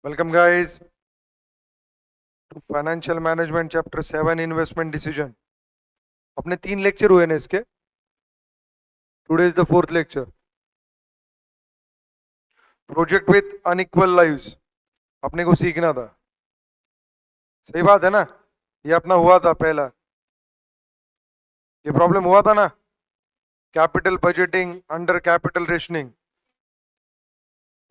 Welcome guys to Financial Management Chapter 7 Investment Decision. अपने 3 lecture हुए ना इसके. Today is the 4th lecture. Project with unequal lives. अपने को सीखना था. सही बात है ना. ये अपना हुआ था पहला. ये प्रॉब्लम हुआ था ना. Capital budgeting under capital rationing.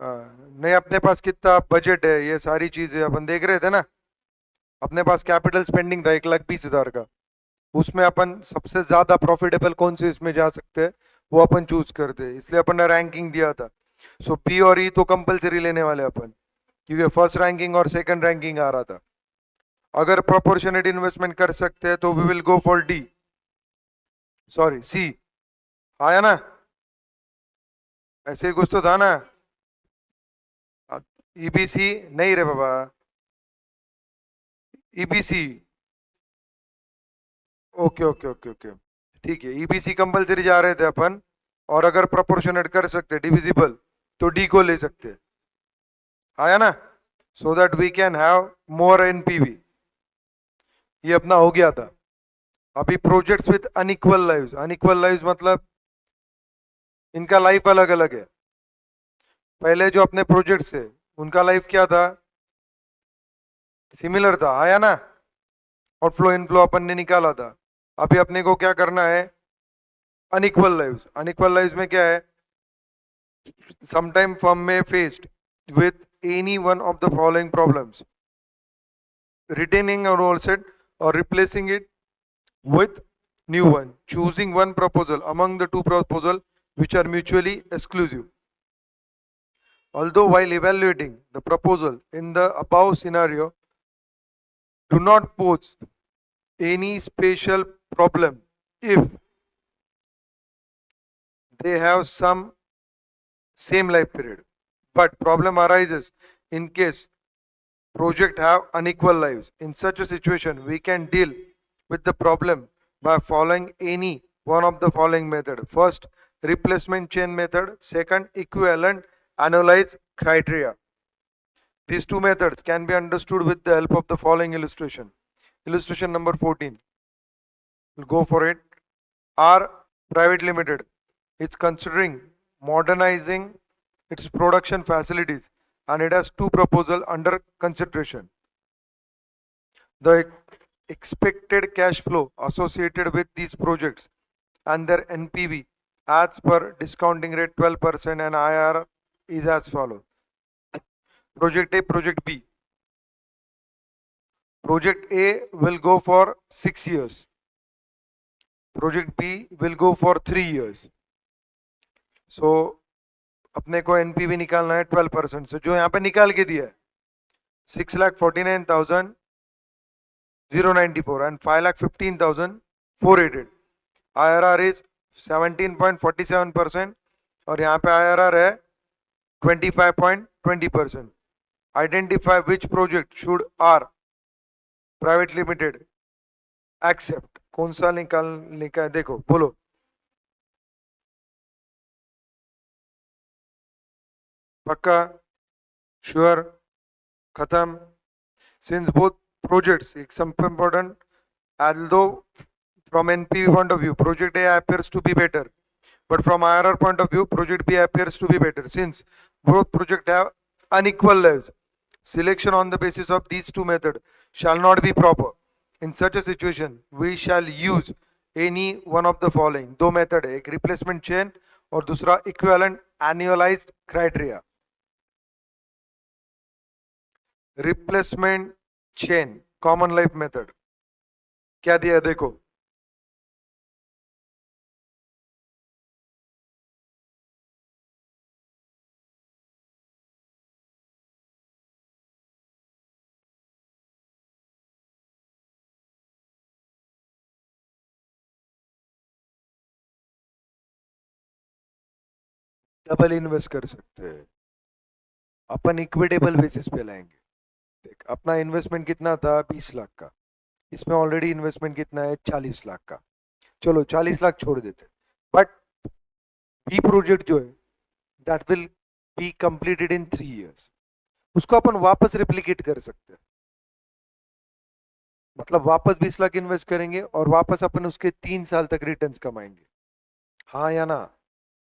नहीं अपने पास कितना बजट है ये सारी चीजें अपन देख रहे थे ना. अपने पास कैपिटल स्पेंडिंग था 1,20,000 का. उसमें अपन सबसे ज्यादा प्रॉफिटेबल कौन से इसमें जा सकते हैं वो अपन चूज करते हैं. इसलिए अपन ने रैंकिंग दिया था. सो बी और ई तो कंपलसरी लेने वाले अपन क्योंकि फर्स्ट रैंकिंग और सेकंड रैंकिंग आ रहा था. अगर प्रोपोर्शनेट इन्वेस्टमेंट कर सकते हैं तो we will go for D. Sorry C. आया ना. ऐसे ही कुछ तो था ना. ईबीसी नहीं रे बाबा. EBC. Okay okay okay okay ठीक है. ईबीसी कंपलसरी जा रहे थे अपन. और अगर प्रोपोर्शनेट कर सकते डिविजिबल तो डी को ले सकते. आया ना. So that we can have more NPV. ये अपना हो गया था. अभी projects with unequal lives. Unequal lives मतलब इनका लाइफ अलग अलग है. पहले जो अपने प्रोजेक्ट्स है उनका लाइफ क्या था. सिमिलर था. आया ना. आउटफ्लो इनफ्लो अपन ने निकाला था. अभी अपने को क्या करना है. Unequal lives. अनइक्वल लाइव्स में क्या है. समटाइम फर्म में faced with any one of the following problems: retaining an old set or replacing it with new one, choosing one proposal among the two proposals which are mutually exclusive. Although while evaluating the proposal in the above scenario do not pose any special problem if they have some same life period, but problem arises in case project have unequal lives. In such a situation, we can deal with the problem by following any one of the following method. First, replacement chain method. Second, equivalent analyze criteria. These two methods can be understood with the help of the following illustration. Illustration number 14. We'll go for it. R Private Limited is considering modernizing its production facilities and it has two proposals under consideration. The expected cash flow associated with these projects and their NPV as per discounting rate 12% and IRR is as follows. Project A, Project B. Project A will go for 6 years. Project B will go for 3 years. So अपने को NPV निकालना है 12% से जो यहाँ पे निकाल के दिया है 6,49,094 and 5,15,400. IRR is 17.47% और यहाँ पे IRR है 25.20%. Identify which project should R Private Limited accept. कौन सा निकालने का है देखो बोलो. पक्का. श्योर. खत्म. Since both projects is some important, although from NPV point of view project A appears to be better, but from IRR point of view project B appears to be better. Since both projects have unequal lives, selection on the basis of these two methods shall not be proper. In such a situation we shall use any one of the following. दो method है, एक replacement chain और दूसरा equivalent annualised criteria. Replacement chain common life method क्या दिया है देखो. Double invest कर सकते हैं. अपन इक्विटेबल बेसिस पे लाएंगे. देख अपना इन्वेस्टमेंट कितना था 20 लाख का. इसमें ऑलरेडी इन्वेस्टमेंट कितना है 40 लाख का. चलो 40 लाख छोड़ देते. बट बी प्रोजेक्ट जो है that will be completed in 3 years. उसको अपन वापस रिप्लिकेट कर सकते हैं, मतलब वापस 20 लाख इन्वेस्ट करेंगे और वापस अपन उसके 3 साल तक रिटर्न्स कमाएंगे। हाँ या ना?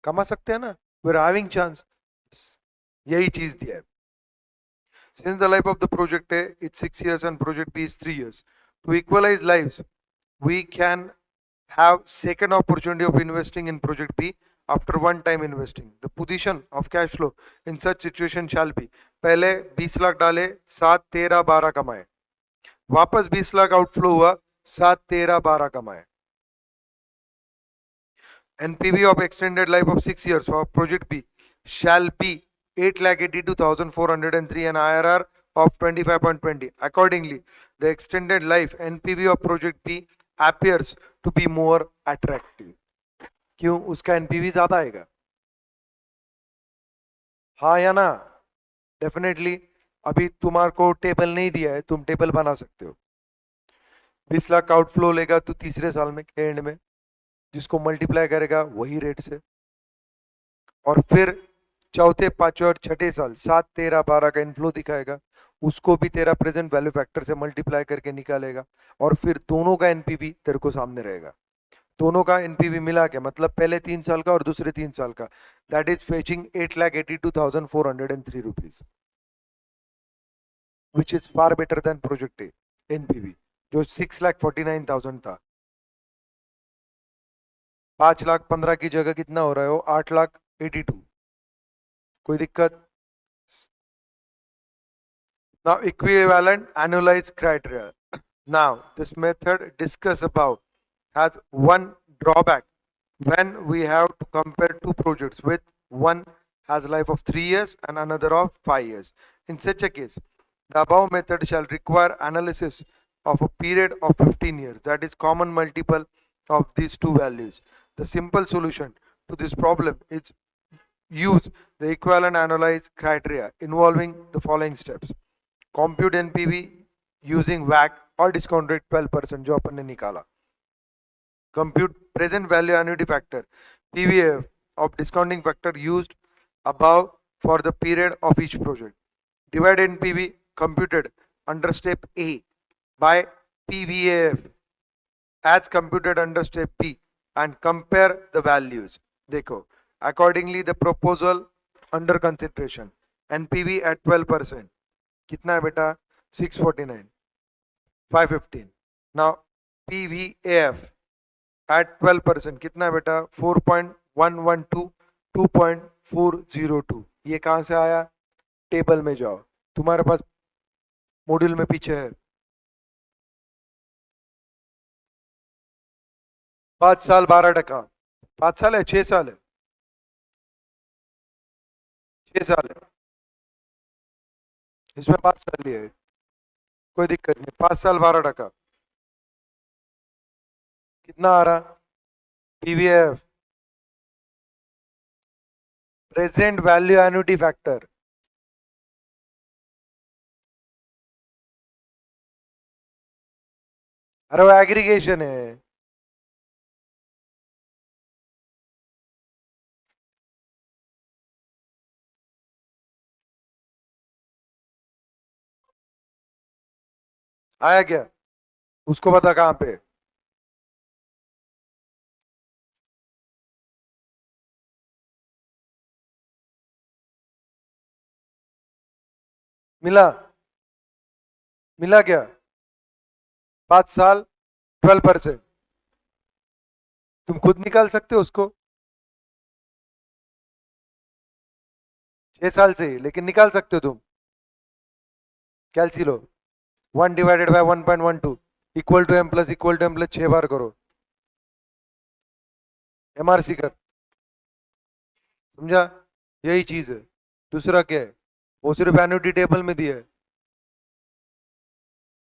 कमा सकते हैं ना? We are having chance. यही चीज दिया है। Since the life of the project A is 6 years and project B is 3 years, to equalize lives, we can have second opportunity of investing in project B after one time investing. The position of cash flow in such situation shall be: पहले 20 लाख डाले, 7, 13, 12 कमाए, वापस 20 lakh outflow हुआ, 7, 13, 12 कमाए। NPV of extended life of 6 years for project B shall be 8,82,403 and IRR of 25.20. Accordingly, the extended life NPV of project B appears to be more attractive. क्यों? उसका NPV ज्यादा आएगा। हाँ या ना? डेफिनेटली। अभी तुम्हारे को टेबल नहीं दिया है, तुम टेबल बना सकते हो। 20 लाख का आउटफ्लो लेगा तो तीसरे साल में एंड में, जिसको मल्टीप्लाई करेगा वही रेट से, और फिर चौथे, पांचवें और छठे साल 7, 13, 12 का इनफ्लो दिखाएगा, उसको भी तेरा प्रेजेंट वैल्यू फैक्टर से मल्टीप्लाई करके निकालेगा, और फिर दोनों का एनपीवी तेरे को सामने रहेगा। दोनों का एनपीवी मिला के मतलब पहले 3 साल का और दूसरे 3 साल का, that is fetching 8,82,403 rupees, which is far better than project A NPV जो 6,49,000 था। 5,15,000 की जगह कितना हो रहा है वो? 8,82,000। कोई दिक्कत? Now equivalent annualized criteria. Now this method discussed above has one drawback when we have to compare two projects with one has a life of 3 years and another of 5 years. In such a case, the above method shall require analysis of a period of 15 years, that is common multiple of these two values. The simple solution to this problem is use the equivalent analyze criteria involving the following steps. Compute NPV using WACC और discount rate 12% जो अपन ने निकाला. Compute present value annuity factor PVAF of discounting factor used above for the period of each project. Divide NPV computed under step A by PVAF as computed under step B and compare the values. देखो, accordingly the proposal under consideration NPV at 12%. कितना है बेटा? 649, 515. Now PVAF at 12% कितना है बेटा? 4.112, 2.402. ये कहां से आया? टेबल में जाओ, तुम्हारे पास मॉड्यूल में पीछे है। 5 साल 12%। 5 साल है? 6 साल है? 6 साल है, इसमें 5 साल लिया है, कोई दिक्कत नहीं। 5 साल 12%। कितना आ रहा? PVF present value annuity factor, अरे वो एग्रीगेशन है। आया क्या? उसको बता कहां पे? मिला? मिला क्या? 5 साल 12%। तुम खुद निकाल सकते हो उसको 6 साल से ही, लेकिन निकाल सकते हो तुम। कैलसी लो, 1 divided by 1.12 equal to M plus 6 बार करो, एमआरसी कर। समझा? यही चीज है, दूसरा क्या है? वो सिर्फ एन्युटी टेबल में दिया है।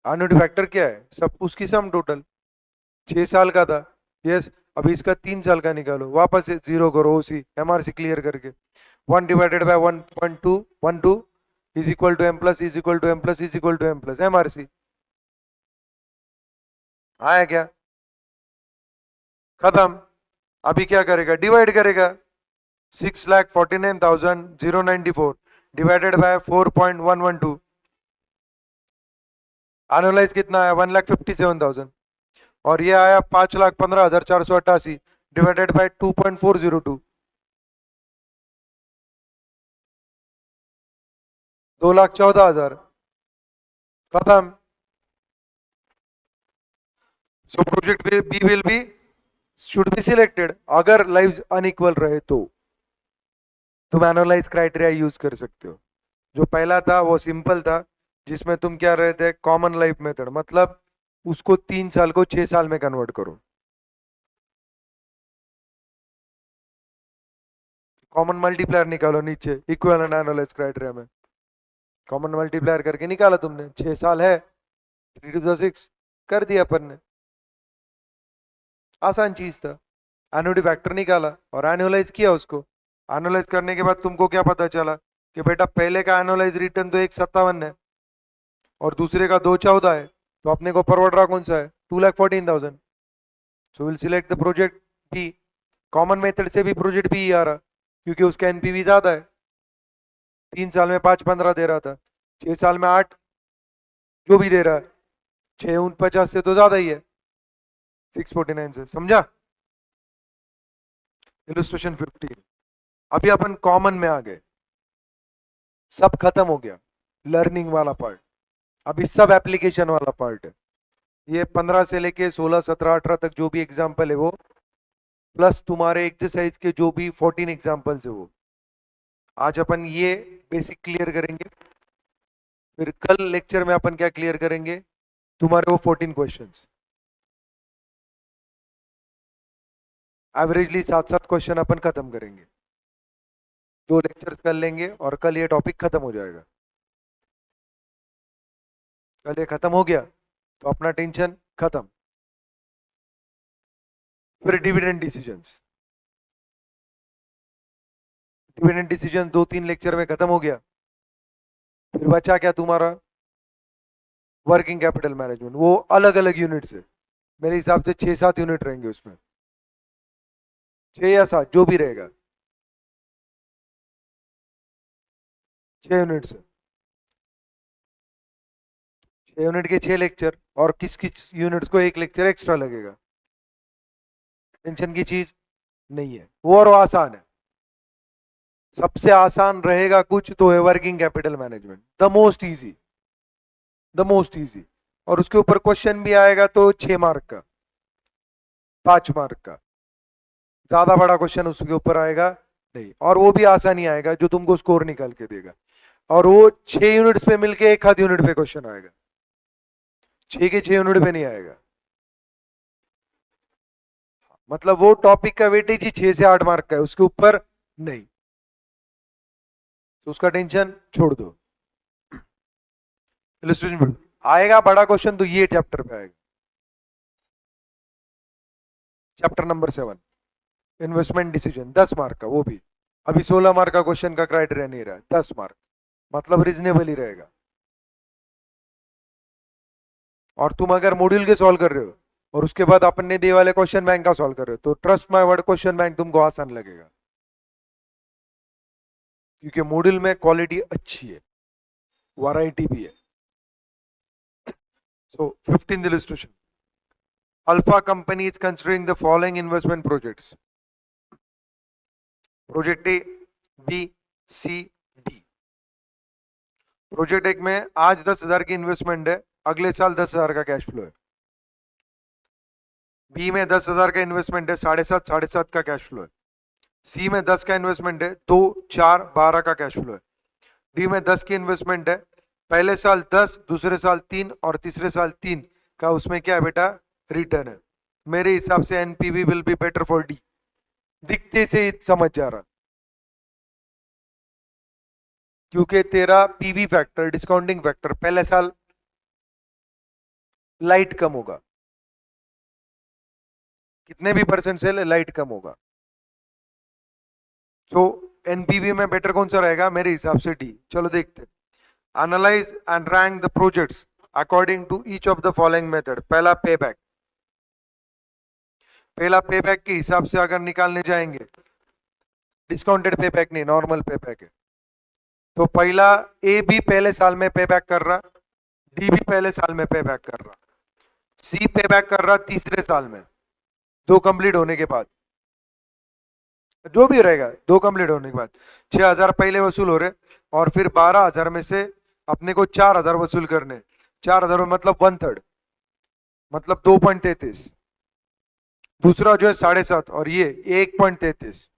एन्युटी फैक्टर क्या है? सब उसकी सम टोटल 6 साल का था, यस। अभी इसका 3 साल का निकालो, वापस से जीरो करो उसी एमआरसी क्लियर करके। 1 divided by 1.212 is equal to M plus is equal to M plus is equal to M plus MRC. आया क्या? खत्म। अभी क्या करेगा? डिवाइड करेगा। 6,49,094 डिवाइडेड बाय 4.112, एनुअलाइज कितना आया 1,57,000, और ये आया 5,15,488 डिवाइडेड बाय 2.402, 2,14,000, खत्म. So project B will be should be selected. अगर लाइव्स अनइक्वल रहे तो तुम एनालाइज क्राइटेरिया यूज कर सकते हो. जो पहला था वो सिंपल था, जिसमें तुम क्या रहे थे, कॉमन लाइफ मेथड, मतलब उसको 3 साल को 6 साल में कन्वर्ट करो. कॉमन मल्टीप्लायर निकालो नीचे इक्विवेलेंट एनालाइज क्राइटेरिया में. कॉमन मल्टीप्लायर करके निकाला तुमने, 6 साल है, 3 to the 6 कर दिया अपन ने. आसान चीज था. एनुअलिटी फैक्टर निकाला और एनुअलाइज किया उसको. एनुअलाइज करने के बाद तुमको क्या पता चला कि बेटा पहले का एनुअलाइज रिटर्न तो 1,57 है और दूसरे का 2,14 है, तो अपने को परवड़ रहा कौन सा है, 2,14,000. So will select the project B. Common method से भी प्रोजेक्ट बी आ रहा क्योंकि उसका एनपीवी ज्यादा है. 3 साल में 5,15 दे रहा था, 6 साल में 8, जो भी दे रहा है 6,49 से तो ज्यादा ही है, 649 से. समझा. इलस्ट्रेशन 15. अभी अपन कॉमन में आ गए, सब खत्म हो गया लर्निंग वाला पार्ट. अभी सब एप्लीकेशन वाला पार्ट है. ये 15 से लेके 16, 17, 18 तक जो भी एग्जाम्पल है वो, प्लस तुम्हारे एक्सरसाइज के जो भी 14 एग्जाम्पल्स है वो. आज अपन ये बेसिक क्लियर करेंगे, फिर कल लेक्चर में अपन क्या क्लियर करेंगे, तुम्हारे वो 14 क्वेश्चंस. एवरेजली 7-7 क्वेश्चन अपन खत्म करेंगे. 2 लेक्चर्स कर लेंगे और कल ये टॉपिक खत्म हो जाएगा. कल ये खत्म हो गया तो अपना टेंशन खत्म. फिर dividend decisions. Dividend decision 2-3 lecture में खत्म हो गया. फिर बचा क्या तुम्हारा, वर्किंग कैपिटल मैनेजमेंट. वो अलग अलग यूनिट्स है, मेरे हिसाब से 6-7 यूनिट रहेंगे उसमें, 6 या 7 जो भी रहेगा, 6 यूनिट्स है. 6 यूनिट के 6 लेक्चर, और किस किस यूनिट्स को 1 लेक्चर एक्स्ट्रा लगेगा. टेंशन की चीज नहीं है वो, और वो आसान है. सबसे आसान रहेगा कुछ तो है working capital management, the most easy, the most easy. और उसके ऊपर क्वेश्चन भी आएगा तो 6 मार्क का, 5 मार्क का, ज्यादा बड़ा क्वेश्चन उसके ऊपर आएगा नहीं. और वो भी आसानी आएगा जो तुमको स्कोर निकाल के देगा. और वो 6 यूनिट्स पे मिलके 1 आध यूनिट पे क्वेश्चन आएगा, 6 के 6 यूनिट पे नहीं आएगा. मतलब वो टॉपिक का वेटेज ही 6 से 8 मार्क का है, उसके ऊपर नहीं, तो उसका टेंशन छोड़ दो. इलस्ट्रेशन आएगा बड़ा क्वेश्चन तो ये चैप्टर पे आएगा, chapter number 7, investment decision, 10 mark का. वो भी अभी 16 मार्क का क्वेश्चन का क्राइटेरिया नहीं रहा है, 10 मार्क, मतलब रीजनेबल ही रहेगा. और तुम अगर मॉड्यूल के सॉल्व कर रहे हो और उसके बाद अपन ने दे वाले क्वेश्चन बैंक का सॉल्व कर रहे हो, तो trust my word question bank तुमको आसान लगेगा, क्योंकि मॉड्यूल में क्वालिटी अच्छी है, वैरायटी भी है. सो 15th illustration. Alpha company is considering the following investment projects. Project A, B, C, D. Project एक में आज 10,000 की इन्वेस्टमेंट है, अगले साल 10,000 का कैश फ्लो है. बी में 10,000 का इन्वेस्टमेंट है, 7.5 का कैश फ्लो है. सी में 10 का इन्वेस्टमेंट है, 2, 4, 12 का कैश फ्लो है. डी में 10 की इन्वेस्टमेंट है, पहले साल 10, दूसरे साल 3 और तीसरे साल 3 का उसमें क्या है बेटा, रिटर्न है. मेरे हिसाब से NPV will be better for D. दिखते से ही समझ जा रहा, क्योंकि तेरा पीवी फैक्टर, डिस्काउंटिंग फैक्टर पहले साल लाइट कम होगा, कितने भी परसेंट से लाइट कम होगा. सो एनपीवी में बेटर कौन सा रहेगा, मेरे हिसाब से डी. चलो देखते. Analyse and rank the projects according to each of the following method. पहला पे बैक. पहला पे बैक के हिसाब से अगर निकालने जाएंगे, डिस्काउंटेड पे बैक नहीं, नॉर्मल पे बैक है. तो पहला ए भी पहले साल में पे बैक कर रहा, डी भी पहले साल में पे बैक कर रहा, सी पे बैक कर रहा तीसरे साल में, दो कंप्लीट होने के बाद, जो भी रहेगा दो कंप्लीट होने के बाद 6,000 पहले वसूल हो रहे, और फिर 12,000 में से अपने को 4,000 वसूल करने, 4,000 मतलब 1/3, मतलब 2.33, दूसरा जो है 7.5 और ये 1.33,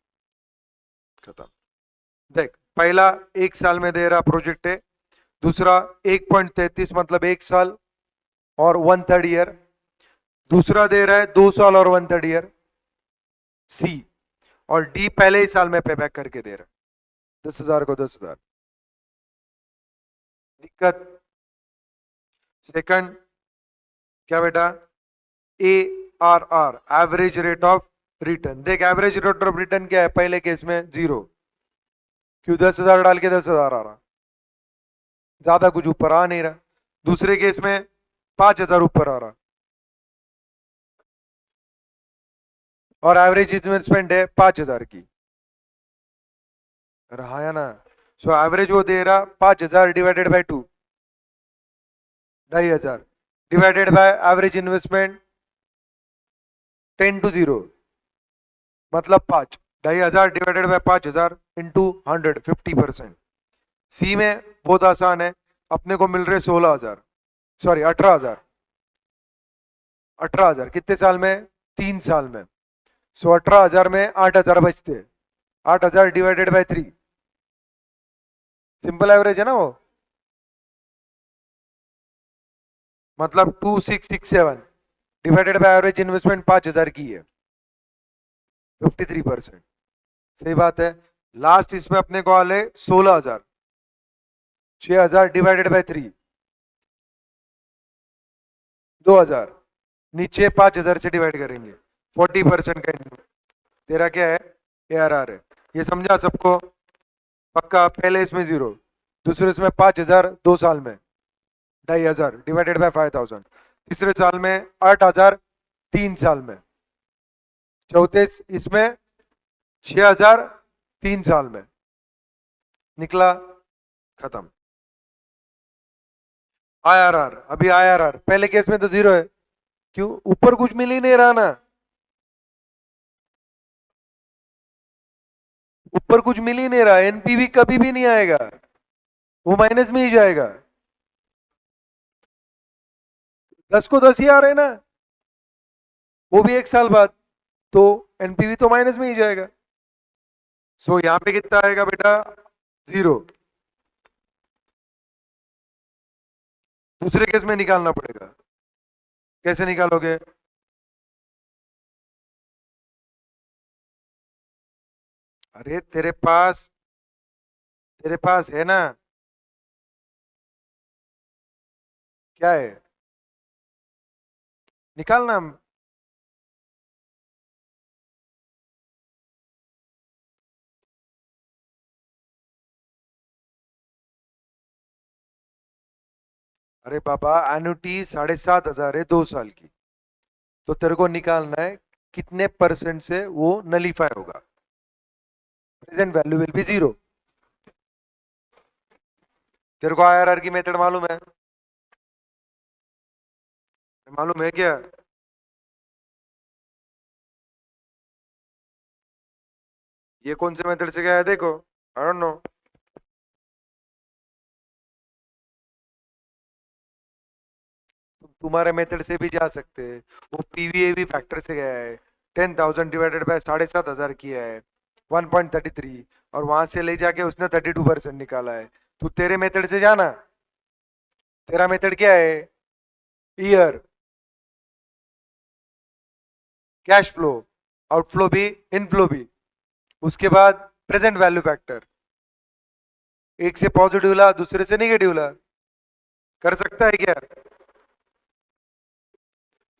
खत्म। देख पहला एक साल में दे रहा प्रोजेक्ट है, दूसरा 1.33 मतलब एक साल और 1/3 ईयर, दूसरा दे रहा है 2 साल और 1/3 ईयर सी, और डी पहले ही साल में पे बैक करके दे रहा है 10,000 को 10,000। दिक्कत सेकंड क्या बेटा, A R R average rate of return. देख एवरेज रेट ऑफ रिटर्न क्या है, पहले केस में 0, क्यों 10,000 डाल के 10,000 आ रहा, ज्यादा कुछ ऊपर आ नहीं रहा। दूसरे केस में 5,000 ऊपर आ रहा, और एवरेज इन्वेस्टमेंट है 5,000 की, रहा है ना। सो एवरेज वो दे रहा 5,000 divided by 2, 2,500 divided by average investment 10 to 0 मतलब 5, 2,500 डिवाइडेड बाय 5,000 इंटू 100 50%। सी में बहुत आसान है, अपने को मिल रहे 16,000, सॉरी 18,000, 18,000 कितने साल में, 3 साल में। सो 18,000 में 8,000 बचते हैं, 8,000 डिवाइडेड बाय 3, सिंपल एवरेज है ना वो, मतलब 2,667 डिवाइडेड बाय एवरेज इन्वेस्टमेंट 5,000 की है, 53%। सही बात है। लास्ट इसमें अपने को वाले 16,000, 6,000 डिवाइडेड बाय 3, 2,000, नीचे 5,000 से डिवाइड करेंगे, 40% का तेरा क्या है, ARR है। ये समझा सबको, पक्का। पहले इसमें 0, दूसरे इसमें 5,000 2 साल में, 2,500 डिवाइडेड बाय 5,000, तीसरे साल में 8,000 3 साल में, चौथे इसमें 6,000 3 साल में, निकला, खत्म। IRR, अभी IRR पहले केस में तो 0 है, क्यों, ऊपर कुछ मिल ही नहीं रहा ना, ऊपर कुछ मिल ही नहीं रहा, एनपीवी कभी भी नहीं आएगा, वो माइनस में ही जाएगा, 10 को 10 ही आ रहे हैं ना, वो भी एक साल बाद, तो एनपीवी तो माइनस में ही जाएगा। सो यहां पे कितना आएगा बेटा, 0। दूसरे केस में निकालना पड़ेगा, कैसे निकालोगे, अरे तेरे पास है ना, क्या है, निकालना। अरे बाबा एनुटी 7,500 है 2 साल की, तो तेरे को निकालना है कितने परसेंट से वो नलीफाई होगा, प्रेजेंट वैल्यू विल बी 0। तेरे को IRR की मेथड मालूम है, मालूम है क्या, ये कौन से मेथड से गया है देखो, आई डोंट नो। तुम्हारे मेथड से भी जा सकते हैं, वो पीवीएवी फैक्टर से गया है, 10,000 डिवाइडेड बाय 7,500 किया है, 1.33, और वहां से ले जाके उसने 32% निकाला है। तू तेरे मेथड से जाना, तेरा मेथड क्या है, ईयर, कैश फ्लो, आउटफ्लो भी, इनफ्लो भी, उसके बाद प्रेजेंट वैल्यू फैक्टर, एक से पॉजिटिव ला दूसरे से निगेटिव ला, कर सकता है क्या,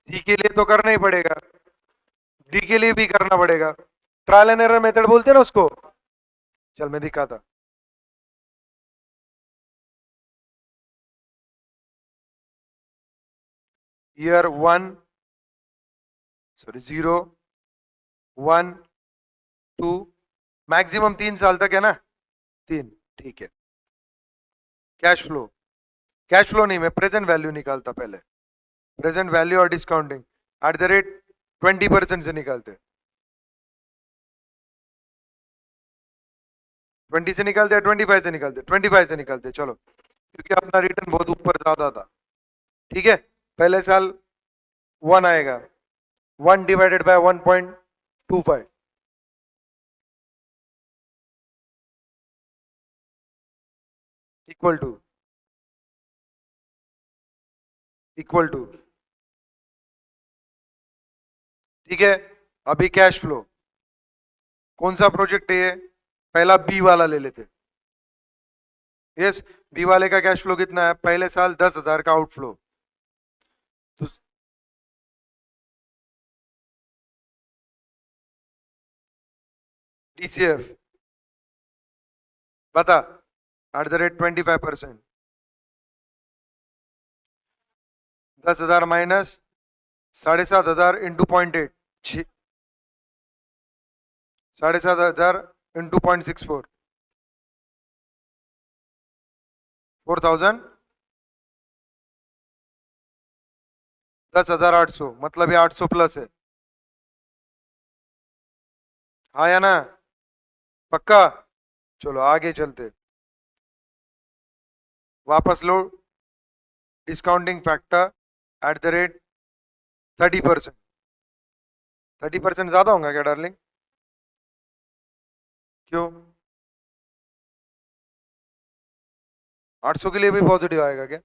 सी के लिए तो करना ही पड़ेगा, डी के लिए भी करना पड़ेगा, ट्रायल एंड एरर मेथड बोलते हैं ना उसको। चल मैं दिखाता, ईयर 1, सॉरी 0 1 2, मैक्सिमम 3 साल तक है ना, 3, ठीक है। कैश फ्लो नहीं, मैं प्रेजेंट वैल्यू निकालता पहले, प्रेजेंट वैल्यू और डिस्काउंटिंग एट द रेट 20% से निकालते, 20 से निकालते, 25 से निकालते, 25 से निकालते, चलो, क्योंकि अपना रिटर्न बहुत ऊपर ज्यादा था। ठीक है, पहले साल 1 आएगा, 1 divided by 1.25, equal to equal to ठीक है। अभी कैश फ्लो, कौन सा प्रोजेक्ट है ये, पहला बी वाला ले लेते। यस, बी वाले का कैश फ्लो कितना है, पहले साल 10,000 का आउटफ्लो, तो डीसीएफ बता, eight the rate 25%, 10,000 minus 7,500 into 0.8, 7,500 into 0.64, 4,000, 10,800, मतलब ये 800 प्लस है, हाँ या ना, पक्का। चलो आगे चलते, वापस लो, discounting factor at the rate 30%, 30% ज्यादा होगा क्या डार्लिंग, क्यों, 800 के लिए भी पॉजिटिव आएगा क्या,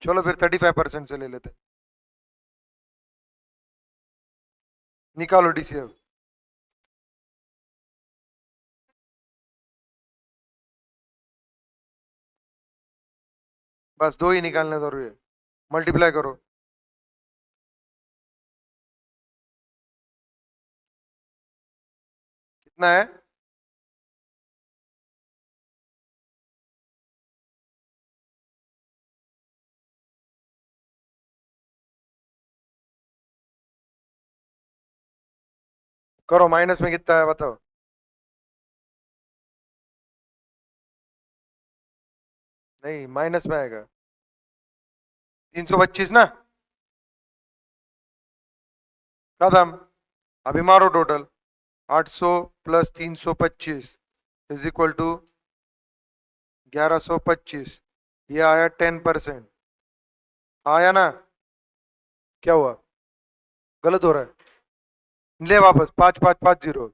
चलो फिर 35% से ले लेते, निकालो डीसीएफ, बस दो ही निकालने जरूरी है, मल्टीप्लाई करो, कितना है, करो, माइनस में कितना है बताओ, नहीं माइनस में आएगा, 325 ना, कदम, अभी मारो total, 800 plus 325 is equal to 1125, ये आया 10%, आया ना, क्या हुआ, गलत हो रहा है, ले वापस, 5550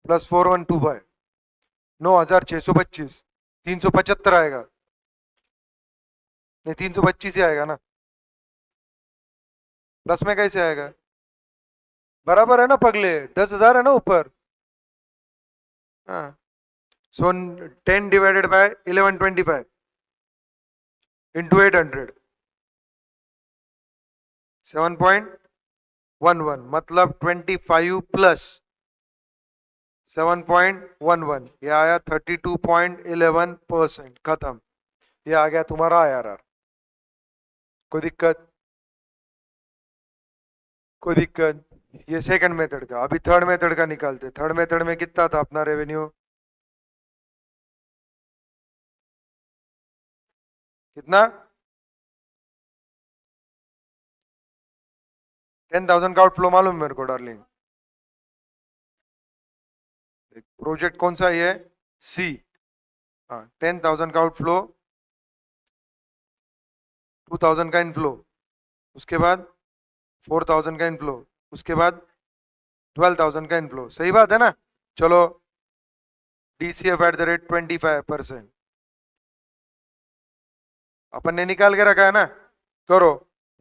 प्लस 4125, 9,625, 375 आएगा, नहीं 325 ही आएगा ना, प्लस में कैसे आएगा, बराबर है ना पगले, 10,000 है ना ऊपर, हाँ, सो 10 डिवाइडेड बाय 1125 इंटू 800, 7.11, मतलब 25 प्लस 7.11, ये आया 32.11%, खत्म, ये आ गया तुम्हारा आईआरआर, कोई दिक्कत, कोई दिक्कत, ये सेकंड मेथड का, अभी थर्ड मेथड का निकालते, थर्ड मेथड में कितना था अपना रेवेन्यू, कितना, 10,000 का आउटफ्लो मालूम है मेरे को डार्लिंग, प्रोजेक्ट कौन सा ये, सी, हाँ, 10,000 का आउटफ्लो, 2,000 का इनफ्लो, उसके बाद 4,000 का इनफ्लो, उसके बाद 12,000 का इनफ्लो, सही बात है ना, चलो, डीसीएफ एट द रेट 25%, अपन ने निकाल के रखा है ना, करो,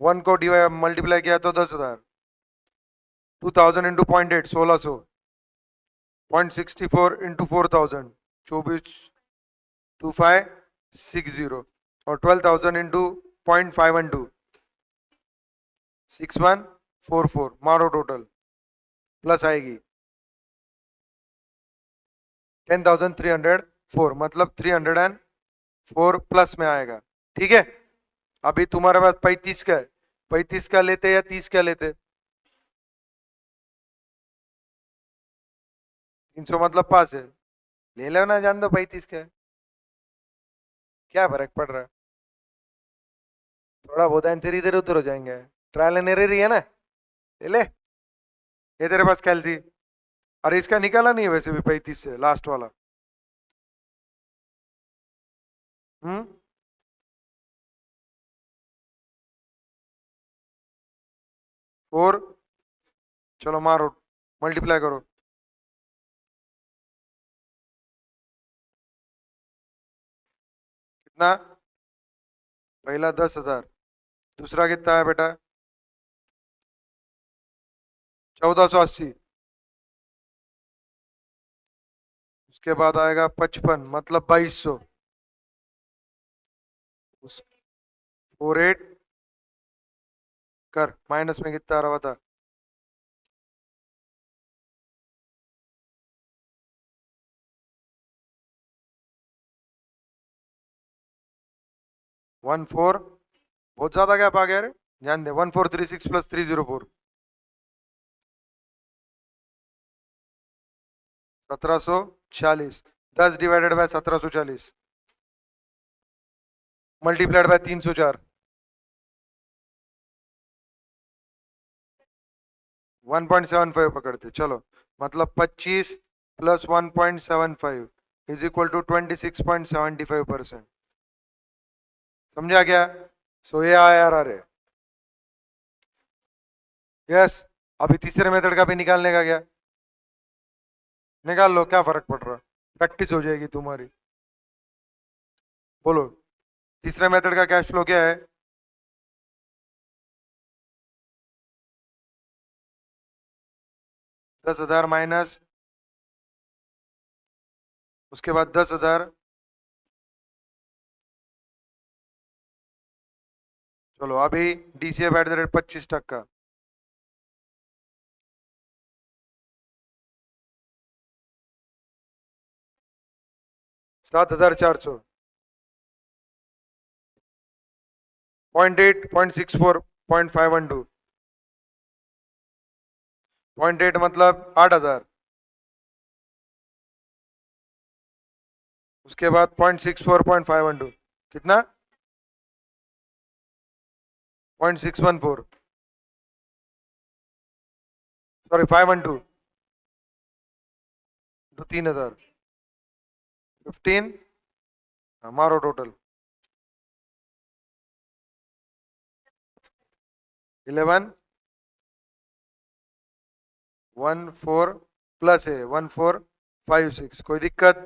1 को डिवाइड मल्टीप्लाई किया तो 10,000, 2,000 इंटू 0.8, 1,600, 0.64 इंटू 4,000, 24,2560, और 12,000 इंटू 0.512, 6,144, मारो टोटल, प्लस आएगी 10,304, मतलब 304 प्लस में आएगा, ठीक है। अभी तुम्हारे पास 35 का है, 35 का लेते या 30 का लेते, 300 मतलब पास है, ले लो ना, जान दो 35 का है, क्या फर्क पड़ रहा है, थोड़ा बहुत आंसर इधर उधर हो जाएंगे, ट्रायल एंड एरर ही है ना। ले ले, ये तेरे पास कैलसी। अरे इसका निकाला नहीं है वैसे भी 35 से लास्ट वाला। हम्म। 4, चलो मारो, मल्टीप्लाई करो। कितना? पहला 10,000, दूसरा कितना है बेटा? 1480, उसके बाद आएगा 55 मतलब 2200। उस 48 कर, माइनस में कितना आ रहा बता। 14, बहुत ज्यादा गैप आ गया रे। ध्यान दे, 1436 plus 304, 1740। 10 divided by 1740 multiplied by 304, 1.75 पकड़ते चलो। मतलब 25 प्लस 1.75 इज इक्वल टू 26.75%। समझा क्या? सो ये आया रे। यस। अभी तीसरे मेथड का भी निकालने का क्या? निकाल लो, क्या फर्क पड़ रहा, प्रैक्टिस हो जाएगी तुम्हारी। बोलो, तीसरे मेथड का कैश फ्लो क्या है? 10,000 माइनस, उसके बाद 10,000, चलो अभी डीसीएफ एट द रेट 25%। 7,400, 0.8, 0.64, 0.512, 0.8 मतलब 8,000, उसके बाद 0.64, 0.512 कितना? 0.614, सॉरी 512, तो 3,000, 15, मारो टोटल 11, 14 प्लस है 1456, कोई दिक्कत?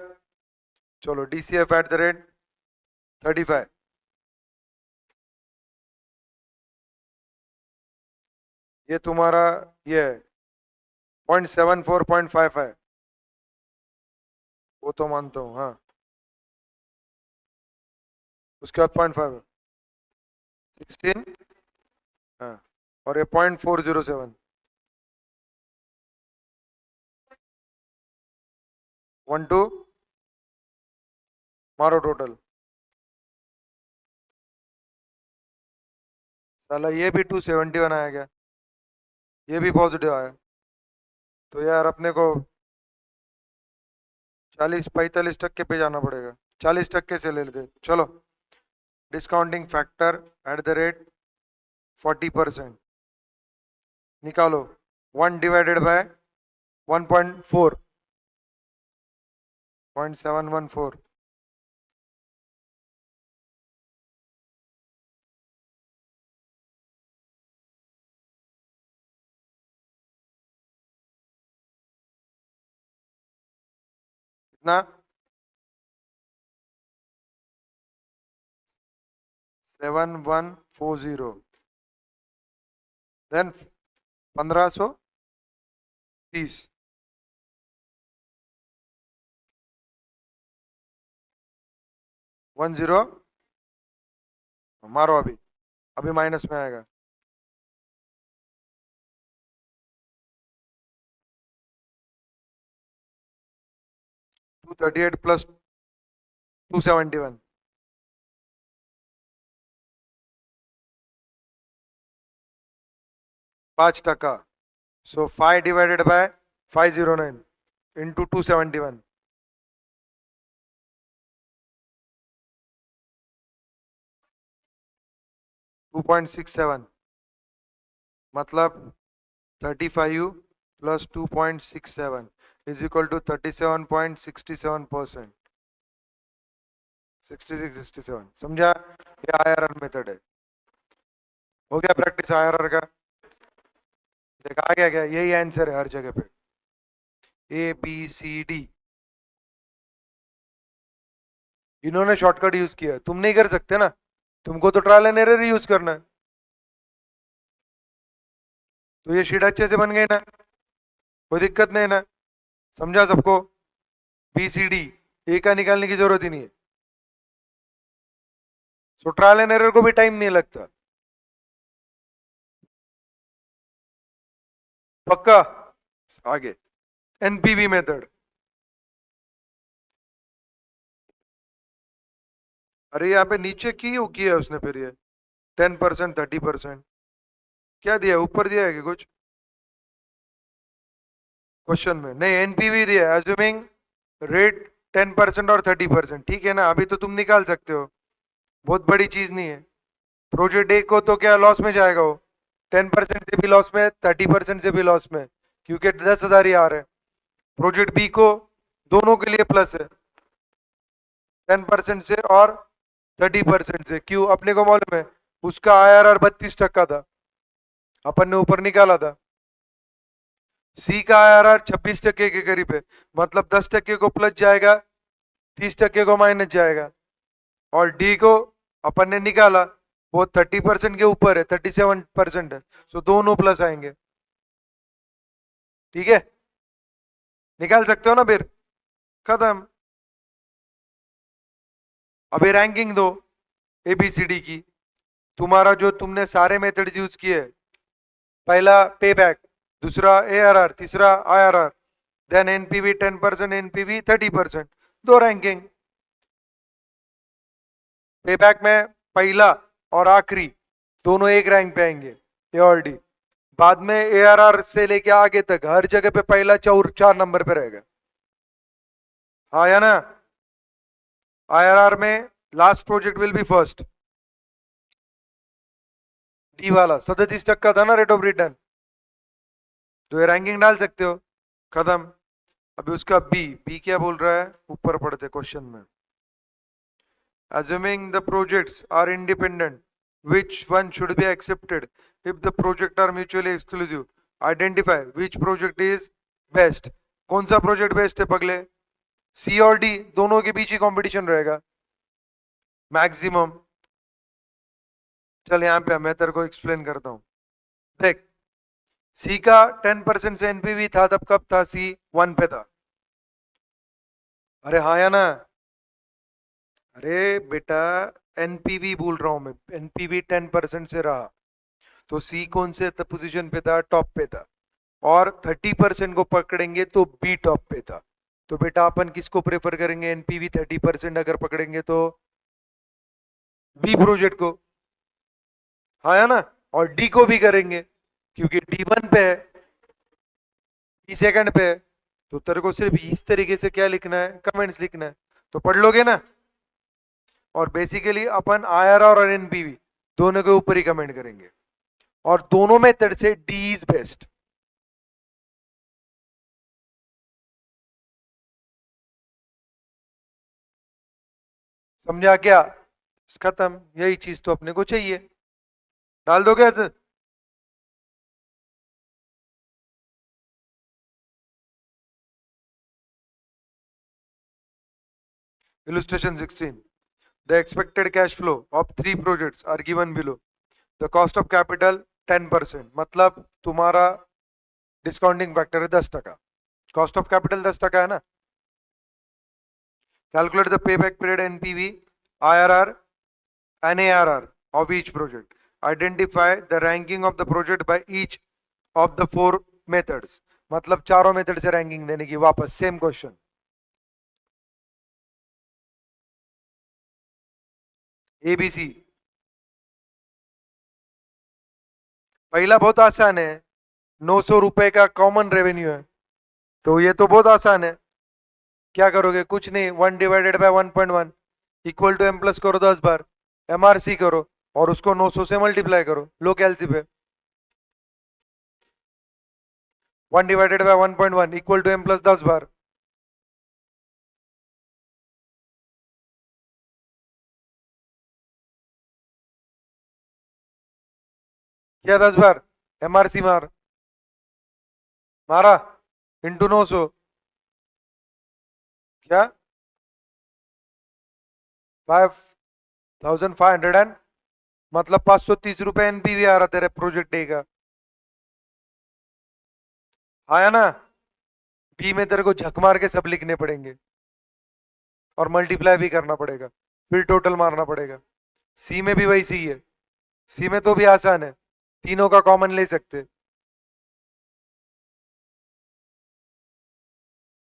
चलो डीसीएफ एट द रेट 35, ये तुम्हारा ये है 0.74, 0.55, वो तो मानता हूँ हाँ। उसके बाद 0.5, 16, हाँ, और ये 0.407, 12, मारो टोटल। साला ये भी 271 आया गया, ये भी पॉजिटिव आया। तो यार अपने को 40-45% पे जाना पड़ेगा, 40% से ले लेते चलो। Discounting factor at the rate 40%, निकालो। 1 डिवाइडेड बाय 1.4, 0.714, कितना? 7140, देन 1530, वन जीरो, मारो अभी, अभी माइनस में आएगा। 238 plus 271, 5%। So 5 divided by 509 into 271, 2.67 मतलब 35 प्लस 2.67 इज इक्वल टू 37.67%, 6667। समझा? ये आईआरआर मेथड है। हो गया प्रैक्टिस आईआरआर का? देखा आ गया क्या? यही आंसर है हर जगह पे, ABCD। इन्होंने शॉर्टकट यूज किया, तुम नहीं कर सकते ना, तुमको तो ट्रायल एंड एरर यूज करना है। तो ये शीट अच्छे से बन गई ना, कोई दिक्कत नहीं ना? समझा सबको? BCD ए का निकालने की जरूरत ही नहीं है। सो ट्रायल एंड एरर को भी टाइम नहीं लगता। पक्का? आगे NPV मेथड। अरे यहाँ पे नीचे क्यों किया उसने फिर ये 10%, 30%? क्या दिया है? ऊपर दिया है कि कुछ क्वेश्चन में? नहीं, NPV दिया है, अज्यूमिंग रेट 10% और 30%। ठीक है ना? अभी तो तुम निकाल सकते हो, बहुत बड़ी चीज नहीं है। प्रोजेक्ट ए को तो क्या लॉस में जाएगा वो, 10% से भी लॉस में, 30% से भी लॉस में, क्योंकि 10,000 ही आ रहे हैं। प्रोजेक्ट बी को दोनों के लिए प्लस है, 10% से और 30% से। क्यों? अपने को मालूम है उसका IRR 32% था, अपन ने ऊपर निकाला था। सी का IRR 26% के करीब है, मतलब 10% को प्लस जाएगा, 30% को माइनस जाएगा। और डी को अपन ने निकाला, वो 30% के ऊपर है, 37% है, सो दोनों प्लस आएंगे। ठीक है? निकाल सकते हो ना फिर? खत्म। अभी रैंकिंग दो ABCD की, तुम्हारा जो तुमने सारे मेथड्स यूज किए, पहला पे बैक, दूसरा ARR, तीसरा IRR, देन NPV 10%, NPV 30%, दो रैंकिंग। पे बैक में पहला और आखिरी दोनों एक रैंक पे आएंगे, ए और डी। बाद में ARR से लेके आगे तक हर जगह पे पहला 4 नंबर पे रहेगा। हाँ या ना? IRR में last project will be first. D वाला 37% था ना रेट ऑफ रिटर्न, तो ये रैंकिंग डाल सकते हो। खत्म। अभी उसका बी, बी क्या बोल रहा है ऊपर पढ़ते क्वेश्चन में। Assuming the projects are independent, which one should be accepted if the projects are mutually exclusive? Identify which project is best. कौन सा प्रोजेक्ट बेस्ट है पगले? सी और डी दोनों के बीच ही कंपटीशन रहेगा मैक्सिमम। चल यहाँ पे मैं तेरे को एक्सप्लेन करता हूँ। देख, सी का 10% से NPV था, तब कब था? सी 1 पे था। अरे हाँ या ना? अरे बेटा, NPV बोल रहा हूं मैं, NPV 10% से रहा, तो सी कौन से पोजीशन पे था? टॉप पे था। और 30% को पकड़ेंगे तो बी टॉप पे था। तो बेटा अपन किसको प्रेफर करेंगे? NPV 30% अगर पकड़ेंगे तो बी प्रोजेक्ट को। हाँ या ना? और डी को भी करेंगे, क्योंकि D1 पे है, डी सेकंड पे है। तो तेरे को सिर्फ इस तरीके से क्या लिखना है? कमेंट्स लिखना है, तो पढ़ लोगे ना? और बेसिकली अपन IRR और NPV दोनों के ऊपर ही कमेंट करेंगे, और दोनों में तेरे से डी इज बेस्ट। समझा क्या? खत्म। यही चीज तो अपने को चाहिए। डाल दोगे ऐसे? Illustration 16. The expected cash flow of 3 projects are given below. The cost of capital 10%, मतलब तुम्हारा डिस्काउंटिंग फैक्टर है 10%। कॉस्ट ऑफ कैपिटल 10% है ना? Calculate the pay back period, NPV, IRR and ARR of each project. Identify the ranking of the project by each of the 4 methods. मतलब चारों method से ranking देने की। वापस सेम क्वेश्चन। ABC। पहला बहुत आसान है, 900 रुपए का कॉमन रेवेन्यू है, तो ये तो बहुत आसान है। क्या करोगे? कुछ नहीं, 1 divided by 1.1 equal to M plus करो 10 बार, MRC करो, और उसको 900 से मल्टीप्लाई करो, लो कैलसी पे। 1 divided by 1.1 equal to m plus 10 बार। क्या 10 बार? MRC मार, मारा, इंटू 900, क्या 5500 एंड मतलब 530 रुपए एनपीवी आ रहा तेरे प्रोजेक्ट डे का, आया ना? बी में तेरे को झक मार के सब लिखने पड़ेंगे और मल्टीप्लाई भी करना पड़ेगा, फिर टोटल मारना पड़ेगा। सी में भी वही सी है, सी में तो भी आसान है, तीनों का कॉमन ले सकते,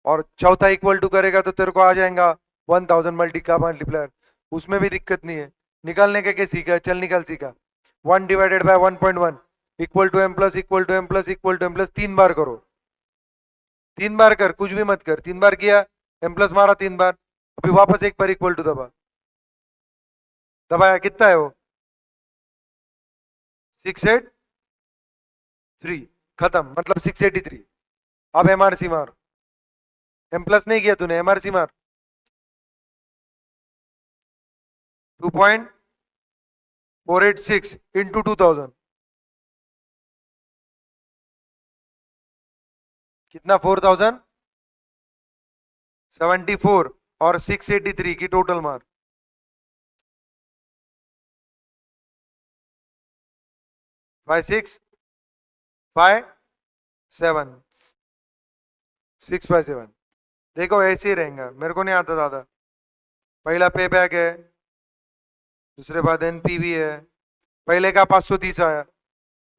और चौथा इक्वल टू करेगा तो तेरे को आ जाएगा 1000 मल्टी का मल्टीप्लायर, उसमें भी दिक्कत नहीं है। निकालने के सीखा है, चल निकाल सीखा। 1 divided by 1.1 equal to M plus equal to M plus equal to M plus, 3 बार करो, 3 बार कर, कुछ भी मत कर, 3 बार किया, एम प्लस मारा 3 बार, अभी वापस एक बार इक्वल टू दबा, दबाया, कितना है वो 683, खत्म, मतलब 683। अब एमआरसी मार, एम प्लस नहीं किया तूने, एमआरसी मार, 2.486 इंटू 2000, कितना 4074, और 683 की टोटल मार, 5657, 657। देखो ऐसे ही रहेगा, मेरे को नहीं आता ज्यादा। पहला पे बैक है, दूसरे बाद एनपीवी है, पहले का 530 आया,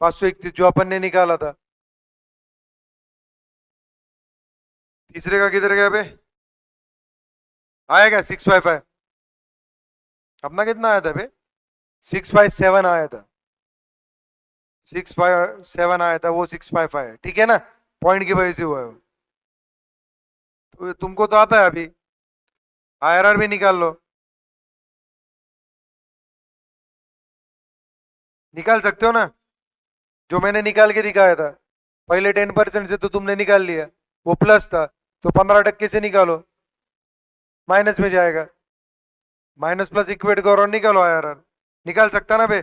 531 जो अपन ने निकाला था, तीसरे का किधर गया बे, आएगा 655, अपना कितना आया था बे, 657 आया था, 657 आया था, वो 655 है, ठीक है ना, पॉइंट की वजह से हुआ है वो। तो तुमको तो आता है अभी, आईआरआर भी निकाल लो, निकाल सकते हो ना, जो मैंने निकाल के दिखाया था, पहले 10% से तो तुमने निकाल लिया, वो प्लस था, तो 15% से निकालो, माइनस में जाएगा, माइनस प्लस इक्वेट करो और निकालो आईआरआर, निकाल सकता ना बे।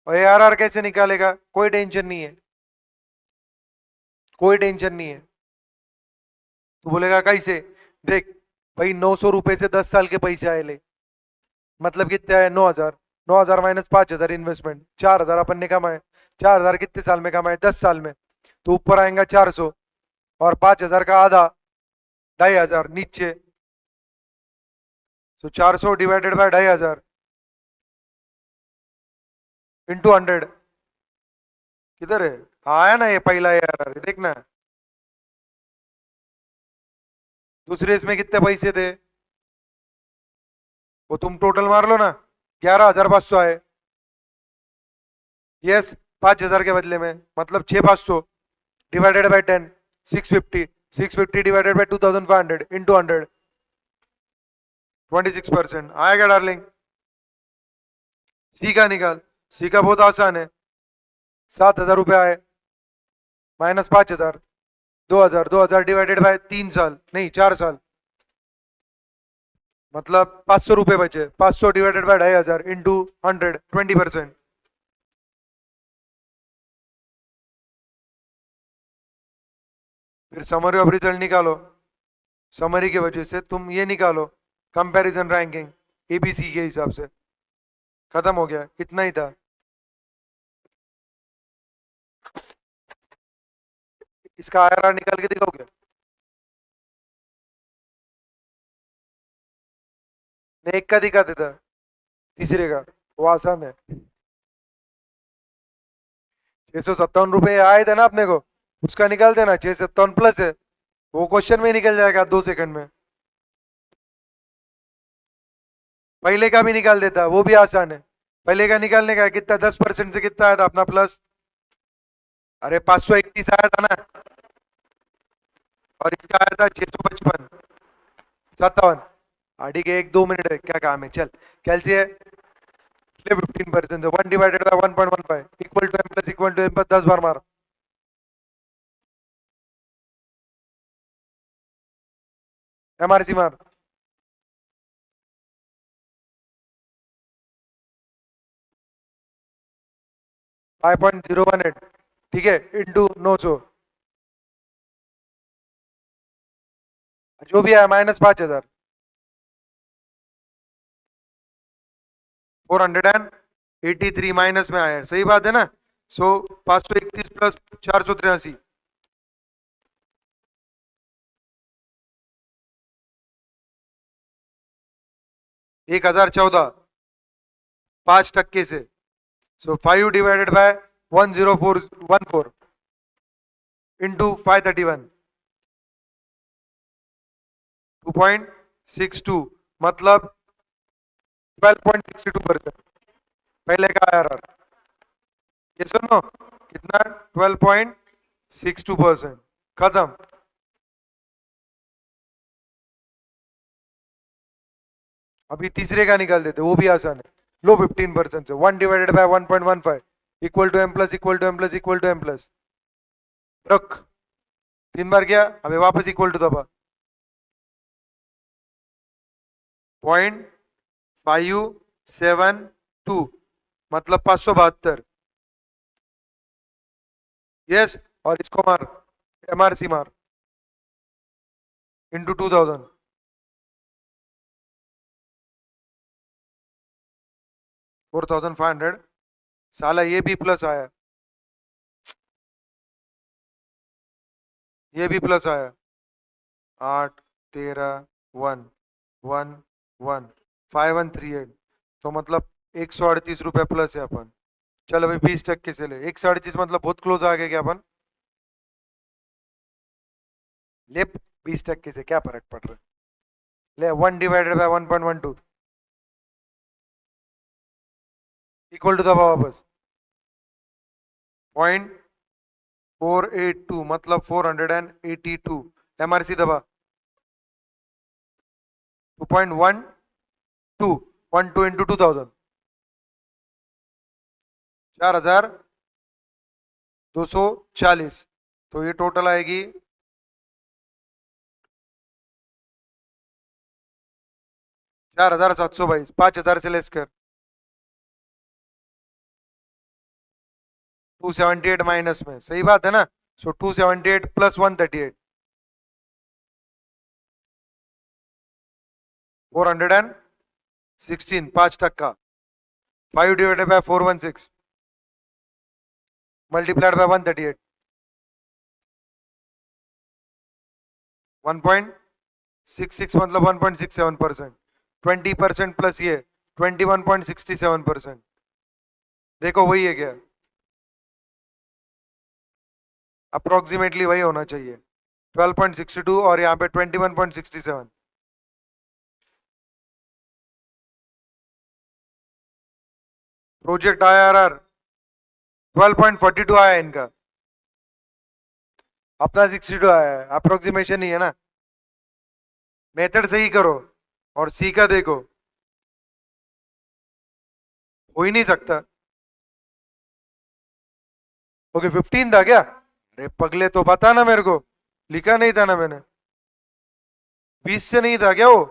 और एआरआर कैसे निकालेगा, कोई टेंशन नहीं है, कोई टेंशन नहीं है। तो बोलेगा कैसे, देख भाई 900 रुपए से 10 साल के पैसे आए ले, मतलब कितने आए, 9000, 9000 माइनस 5000 इन्वेस्टमेंट, 4000 अपन ने कमाए, 4000 कितने साल में कमाए, 10 साल में, तो ऊपर आएगा 400, और 5000 का आधा 2500 नीचे, तो 400 डिवाइडेड बाय 2500 इंटू 100, किधर है, आया ना ये पहला यार, देखना। दूसरे इसमें कितने पैसे थे, वो तुम टोटल मार लो ना, 11500 आए, यस, 5000 के बदले में, मतलब 6500 divided by 10, 650, 650 divided by 2500 into 100, 26%, आएगा डार्लिंग। सी का निकाल, सी का बहुत आसान है, 7000 रुपये आए, माइनस 5000, 2000, 2000 डिवाइडेड बाय 3 साल, नहीं 4 साल, मतलब 500 रुपये बचे, 500 डिवाइडेड बाय 2500 इंटू 100, 20%। फिर समरी ऑफ रिजल्ट निकालो, समरी की वजह से तुम ये निकालो, कंपैरिजन रैंकिंग एबीसी के हिसाब से, खत्म हो गया, इतना ही था। इसका आईआरआर निकाल के दिखाओगे, मैं एक का दिखा देता, तीसरे का, वो आसान है। 657 रुपये आए थे ना अपने को, उसका निकाल देना, 657 प्लस है, वो क्वेश्चन में निकल जाएगा 2 सेकंड में। पहले का भी निकाल देता, वो भी आसान है, पहले का निकालने का है, कितना 10% से कितना आया था अपना प्लस, अरे 531 आया था ना, और इसका आया था 655, 57। ठीक है, 1-2 मिनट है, क्या काम है, चल कैलसी है, ले 15% से 1 divided by 1.15 equal to m plus equal to m पर 10 बार मार। MRC मार। 5.018 ठीक है इंटू 900 जो भी आया -5000 483 माइनस में आया सही बात है ना। सो 531 प्लस 483 1014 5% से। सो 5 डिवाइडेड बाय 10414 इंटू 531 2.62 मतलब 12.62%। पहले का एरर ये सुनो कितना 12.62% खत्म। अभी तीसरे का निकाल देते वो भी आसान है। लो 15% से 1 divided by 1.15 equal to m plus equal to m plus equal to m plus रुक 3 बार किया अभी वापस इक्वल टू दबा 0.572 मतलब 572 यस। और इसको मार MRC मार इंटू 2000 4500 साला ये भी प्लस आया ये भी प्लस आया 8 13 1 1 1 5138 तो मतलब 138 रुपये प्लस है अपन। चल अभी 20% से ले 138 मतलब बहुत क्लोज आ गया क्या अपन ले 20% से क्या फर्क पड़ रहा है ले 1 डिवाइडेड बाय 1.12 इक्वल टू दबा वापस 0.482 मतलब 482 MRC दबा 2.12 12 इंटू 2000 4240 तो ये टोटल आएगी 4722 5000 से लेस कर 278 माइनस में सही बात है ना। सो 278 plus 138 416 5% 5 divided by 416 multiplied by 138 1.66 मतलब 1.67% 20% प्लस ये 21.67% देखो वही है क्या अप्रोक्सीमेटली वही होना चाहिए 12.62 और यहाँ पे 21.67। प्रोजेक्ट IRR 12.42 आया है इनका अपना 62 आया है अप्रोक्सीमेशन ही है ना। मेथड सही करो और सी का देखो हो ही नहीं सकता। ओके 15 था क्या अरे पगले तो बता ना मेरे को लिखा नहीं था ना मैंने 20 से नहीं था क्या वो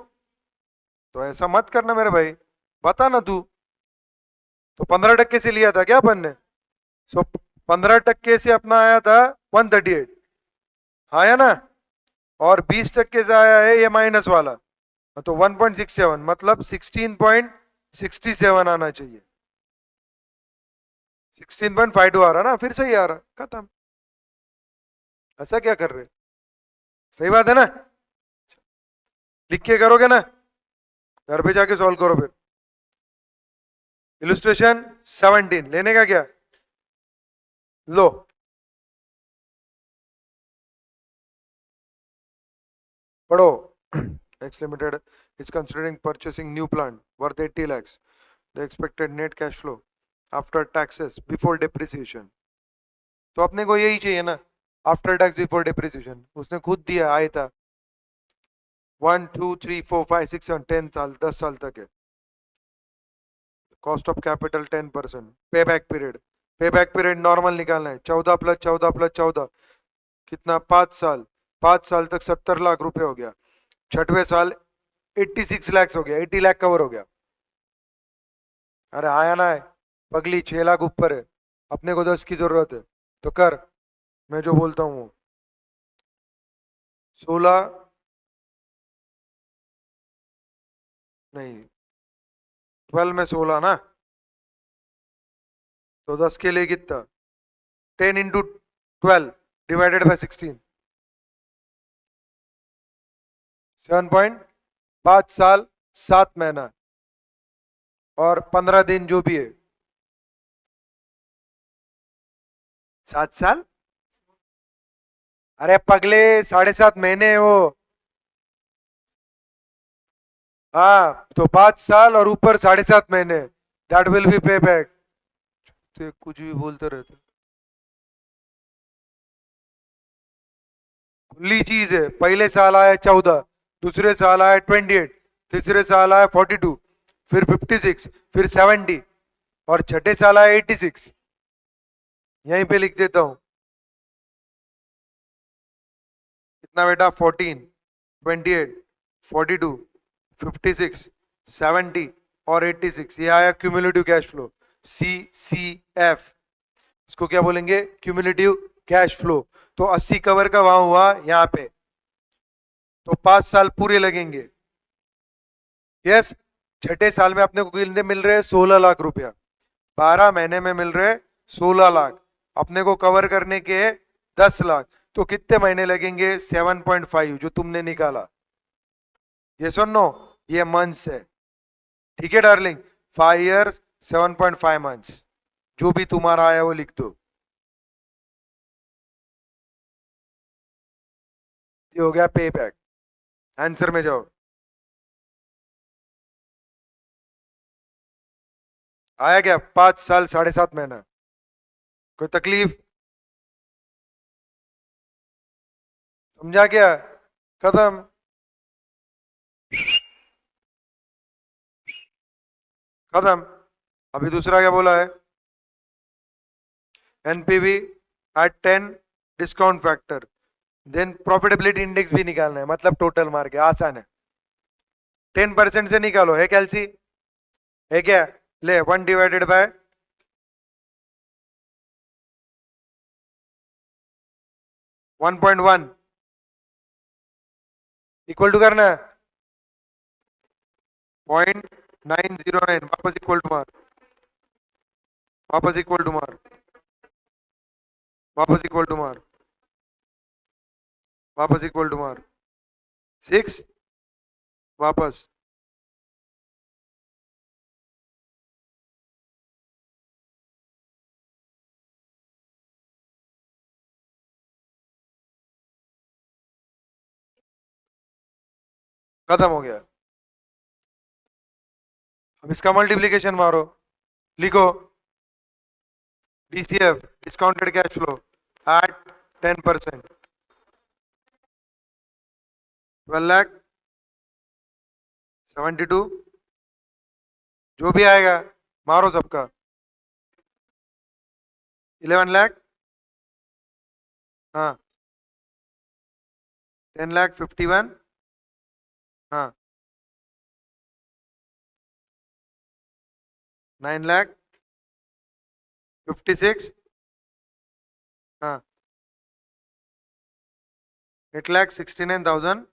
तो ऐसा मत करना मेरे भाई बता ना तू तो 15% से लिया था क्या अपन ने। सो 15% से अपना आया था 138 आया ना और 20% से आया है ये माइनस वाला तो 1.67 मतलब 16.67 आना चाहिए 16.52 आ रहा ना फिर सही आ रहा खत्म। ऐसा क्या कर रहे सही बात है ना लिख के करोगे ना घर पे जाके सॉल्व करो फिर। इलस्ट्रेशन 17 लेने का क्या लो पढ़ो X Limited is considering purchasing new plant worth 80 lakhs. The expected net cash flow after taxes before depreciation. तो अपने को यही चाहिए ना आफ्टर टैक्स बिफोर डिप्रिसिएशन उसने खुद दिया आया था 1 2 3 4 5 6 7 10 साल 10 साल तक है कॉस्ट ऑफ कैपिटल 10%, पे बैक पीरियड नॉर्मल निकालना है, 14 प्लस 14 प्लस 14 कितना, 5 साल, 5 साल तक 70 लाख रुपए हो गया, छठवें साल 86 लाख हो गया, 80 लाख कवर हो गया। अरे आया ना है, पगली 6 लाख ऊपर है, अपने को 10 की जरूरत है, तो कर, मैं जो बोलता हूँ। 16 नहीं, 12 में 16 ना, तो 10 के लिए कितना, 10 into 12 डिवाइडेड बाय 16, 7.5 साल 7 महीना और 15 दिन जो भी है, 7 साल। अरे पगले 7.5 महीने है वो। हाँ तो 5 साल और ऊपर 7.5 महीने, दैट विल बी पे बैक। तो कुछ भी बोलते रहते, खुली चीज है, पहले साल आया 14, दूसरे साल आया 28, तीसरे साल आया 42, फिर 56, फिर 70 और छठे साल आया 86। यहीं पे लिख देता हूं, कितना बेटा, 14, 28, 42, 56, 70 और 86, ये आया क्यूमुलेटिव कैश फ्लो, CCF। इसको क्या बोलेंगे, क्यूमुलेटिव कैश फ्लो। तो 80 कवर का वहां हुआ, यहां पे तो 5 साल पूरे लगेंगे। यस, छठे साल में अपने को कितने मिल रहे हैं, 16 लाख रुपया, 12 महीने में मिल रहे 16 लाख, अपने को कवर करने के 10 लाख, तो कितने महीने लगेंगे, 7.5 जो तुमने निकाला। ये सुनो, ये मंथ्स है, ठीक है डार्लिंग, 5 years 7.5 मंथ्स, जो भी तुम्हारा आया वो लिख दो। ये हो गया पे बैक, आंसर में जाओ। आया क्या, 5 साल 7.5 महीना, कोई तकलीफ, समझा क्या, खत्म। खत्म। अभी दूसरा क्या बोला है, NPV at 10 discount factor, then profitability index भी निकालना है, मतलब टोटल मार के, आसान है, 10% से निकालो, है कैलसी, है क्या, ले 1/1.1 इक्वल टू करना है 0.909, वापस इक्वल टू मार, वापस इक्वल टू मार, वापस इक्वल टू मार, वापस इक्वल टू मार, 6, वापस, खत्म हो गया। अब इसका मल्टीप्लीकेशन मारो, लिखो DCF discounted cash flow at 10%, 12,72, जो भी आएगा मारो सबका, 11 लाख, हाँ 10,51,000, हाँ 9,56,000, हाँ 8,69,000,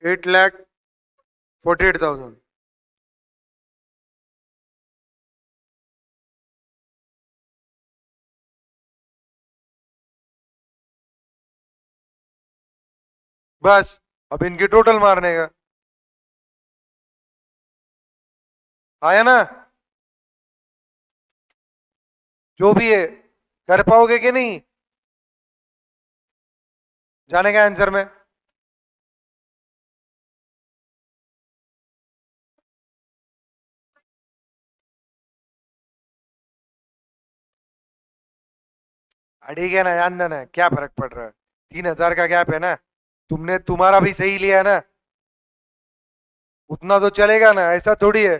$8,48,000। बस, अब इनके टोटल मारने का, आया ना, जो भी है, कर पाओगे कि नहीं? जाने का आंसर में? ठीक है ना, जान देना, क्या फर्क पड़ रहा है? 3,000 का गैप है ना, तुमने तुम्हारा भी सही लिया ना, उतना तो चलेगा ना, ऐसा थोड़ी है।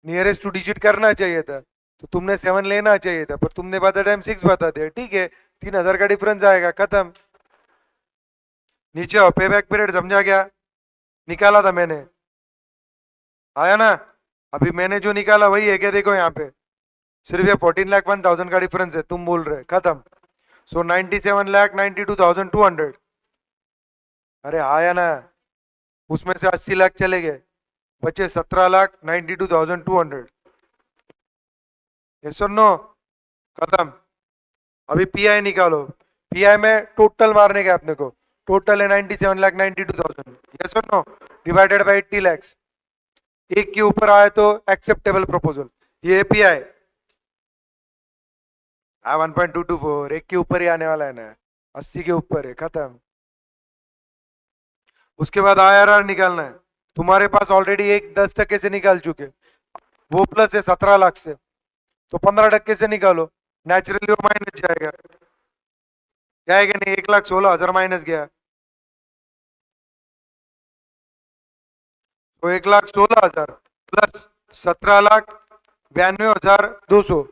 नियरेस्ट टू डिजिट करना चाहिए था, तो तुमने 7 लेना चाहिए था, पर तुमने बता टाइम 6 बता दिया, ठीक है, 3,000 का डिफरेंस आएगा, खत्म। नीचे आओ, पे बैक पीरियड समझा क्या? निकाला था मैंने, आया ना? अभी मैंने जो निकाला वही है क्या? देखो यहाँ पे, सिर्फ ये 14,01,000 का डिफरेंस है, तुम बोल रहे खत्म। सो 97,92,200। अरे आया ना, उसमें से 80 लाख चले गए, बचे 17,92,200। यस और नो? खत्म। अभी पीआई निकालो, पीआई में टोटल मारने का अपने को, टोटल है 97,92,000, यस और नो? डिवाइडेड बाई 80 लैक्स, एक के ऊपर आए तो एक्सेप्टेबल प्रपोजल, ये पीआई। हाँ 1.224, एक के ऊपर ही आने वाला है ना, 80 के ऊपर है, खत्म। उसके बाद आईआरआर निकालना है, तुम्हारे पास ऑलरेडी एक 10% से निकाल चुके, वो प्लस है 17 लाख से, तो 15% से निकालो, नेचुरली वो माइनस जाएगा, जाएगा नहीं? 1,16,000 माइनस गया, तो 1,16,000 प्लस 17,92,200,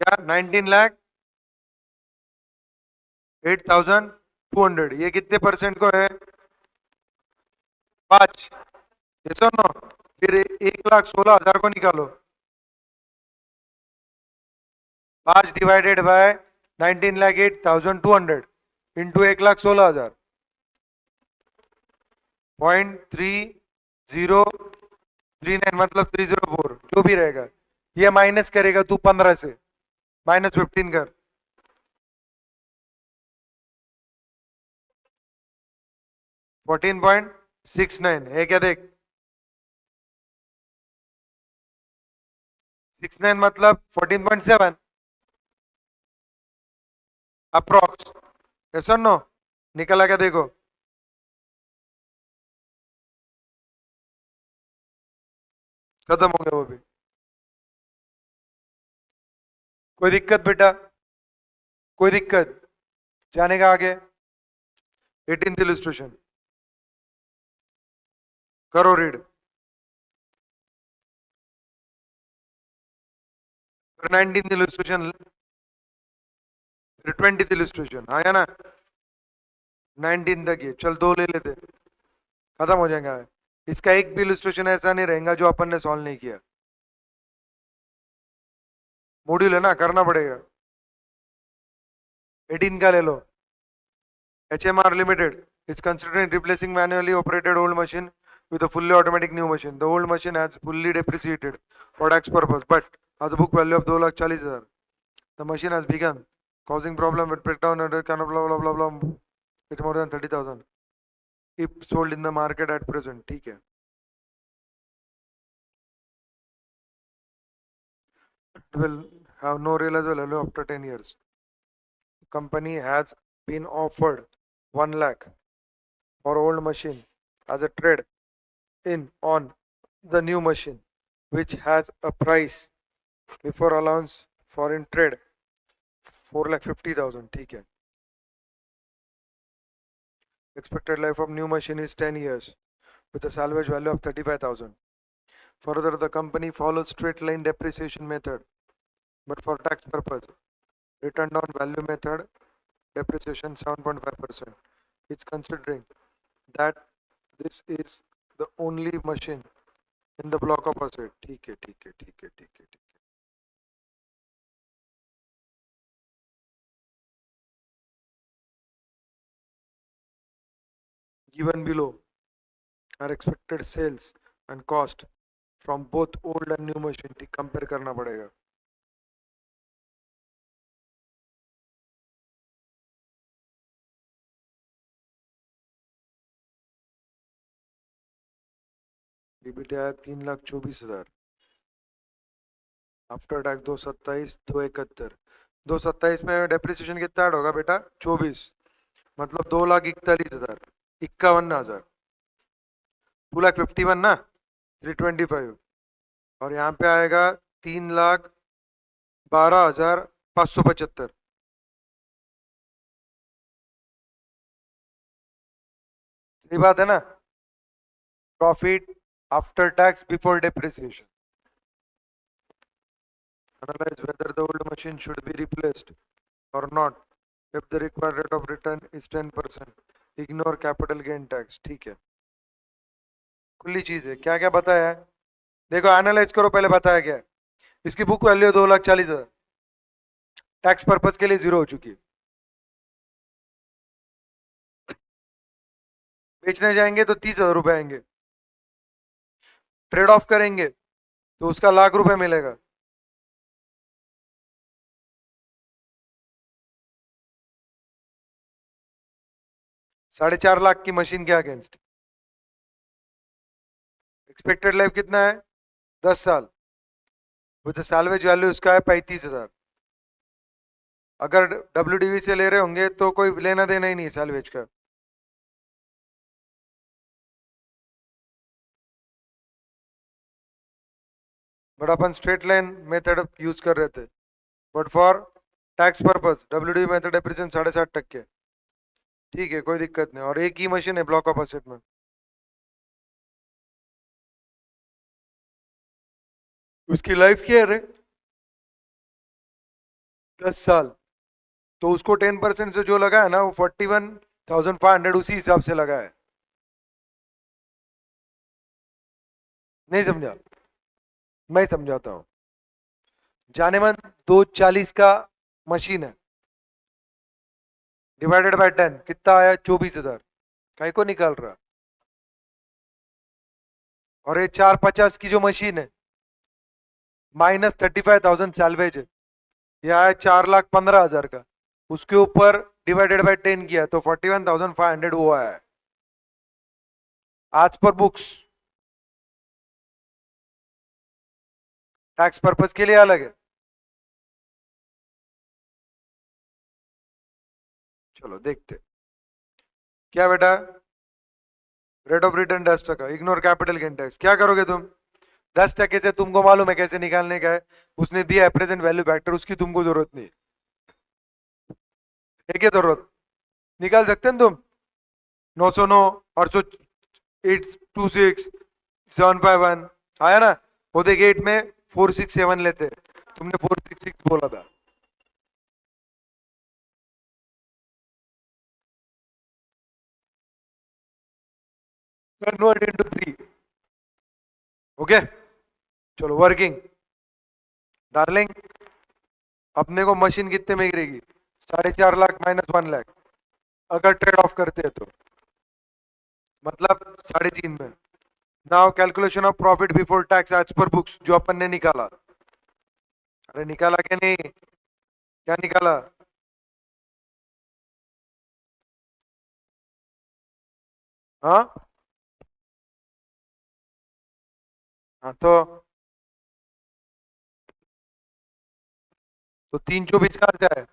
क्या 19,08,200, ये कितने परसेंट को है? 5, ये सुनो, फिर 1,16,000 को निकालो, 5 डिवाइडेड बाय 19,08,200 इंटू 1,16,000, 0.3039, मतलब 304 जो भी रहेगा, ये माइनस करेगा तू 15 से, -15 कर, 14.69 है क्या? देख, 69 मतलब 14.7 अप्रोक्स, यस और नो? निकला क्या? देखो, खत्म हो गया वो भी। कोई दिक्कत बेटा? कोई दिक्कत? जाने का आगे? 18th इलस्ट्रेशन करो रीड, फिर 19th इलस्ट्रेशन, फिर 20th इलस्ट्रेशन, आया ना? 19 तक ये चल, दो ले लेते, खत्म हो जाएगा। इसका एक भी इलस्ट्रेशन ऐसा नहीं रहेगा जो अपन ने सॉल्व नहीं किया, मॉड्यूल है ना, करना पड़ेगा। 18 का ले लो, HMR Limited is considering replacing manually operated old machine with a fully automatic new machine. The old machine has fully depreciated for tax purpose, but has a book value of 2,40,000. The machine has begun causing problem with breakdown and kind of blah blah blah blah. It's more than 30,000. If sold in the market at present, ठीक है. It will have no realizable value after 10 years. Company has been offered 1 lakh for old machine as a trade in on the new machine, which has a price before allowance for in trade 4,50,000, ठीक है. Expected life of new machine is 10 years with a salvage value of 35,000. Further, the company follows straight line depreciation method, but for tax purpose, return on value method depreciation 7.5%. It's considering that this is the only machine in the block of asset. ठीक है, ठीक है, ठीक है, ठीक है, ठीक है. Given below are expected sales and cost from both old and new machine. ठीक, कंपेयर करना पड़ेगा. डीबीटी आया 3,24,000, आफ्टर टैक्स 227, 271, 227 में डेप्रिसिएशन कितना ऐड होगा बेटा? 24, मतलब 2,41,000, 51,000, 2,51,000 ना, 325, और यहाँ पे आएगा 3,12,575। सही बात है ना? Profit after tax before depreciation. Analyze whether the old machine should be replaced or not. If the required rate of return is 10%, ignore capital gain tax. ठीक है, खुली चीज है. क्या क्या बताया है देखो, एनालाइज करो पहले बताया क्या है. इसकी बुक वैल्यू 2,40,000, टैक्स पर्पज के लिए जीरो हो चुकी है. बेचने जाएंगे तो 30,000 रुपए आएंगे, ट्रेड ऑफ करेंगे तो उसका ₹1,00,000 मिलेगा. 4.5 लाख की मशीन के अगेंस्ट एक्सपेक्टेड लाइफ कितना है? 10 साल. विद सैल्वेज वैल्यू उसका है 35,000. अगर WDV से ले रहे होंगे तो कोई लेना देना ही नहीं है सैल्वेज का. But upon straight line method use कर रहे थे. But for tax purpose WDV method depreciation 7.5%. ठीक है, कोई दिक्कत नहीं. और एक ही मशीन है ब्लॉक ऑफ एसेट में. उसकी लाइफ क्या है रे? 10 साल. तो उसको 10% से जो लगा है ना, वो 41,500 उसी हिसाब से लगा है. नहीं समझा? मैं समझाता हूँ. जाने मन 240 का मशीन है, डिवाइडेड बाय 10 कितना आया? 24,000. कहीं को निकाल रहा. और ये 450 की जो मशीन है, -35,000 सैल्वेज है, यह है 4,15,000 का. उसके ऊपर डिवाइडेड बाय 10 किया तो 41,500 वो आया है आज पर बुक्स. टैक्स पर्पज के लिए अलग है. चलो देखते. क्या बेटा? Rate of return 10%, ignore capital gain tax. क्या करोगे तुम? 10% से तुमको मालूम है कैसे निकालने का है. उसने दिया है प्रेजेंट वैल्यू फैक्टर, उसकी तुमको जरूरत नहीं है. क्या जरूरत? निकाल सकते हैं तुम. 909, 826, 751 आया ना. वो देख 8 में 467 लेते हैं, तुमने 466 बोला था. Convert into 3. ओके, चलो वर्किंग. डार्लिंग, अपने को मशीन कितने में गिरेगी? 4.5 लाख -1 लाख. अगर ट्रेड ऑफ करते हैं तो मतलब 3.5 में. Now calculation of profit before tax as per books जो अपन ने निकाला. अरे निकाला क्या नहीं? क्या निकाला? हाँ हाँ, तो 324 कहाँ से आया?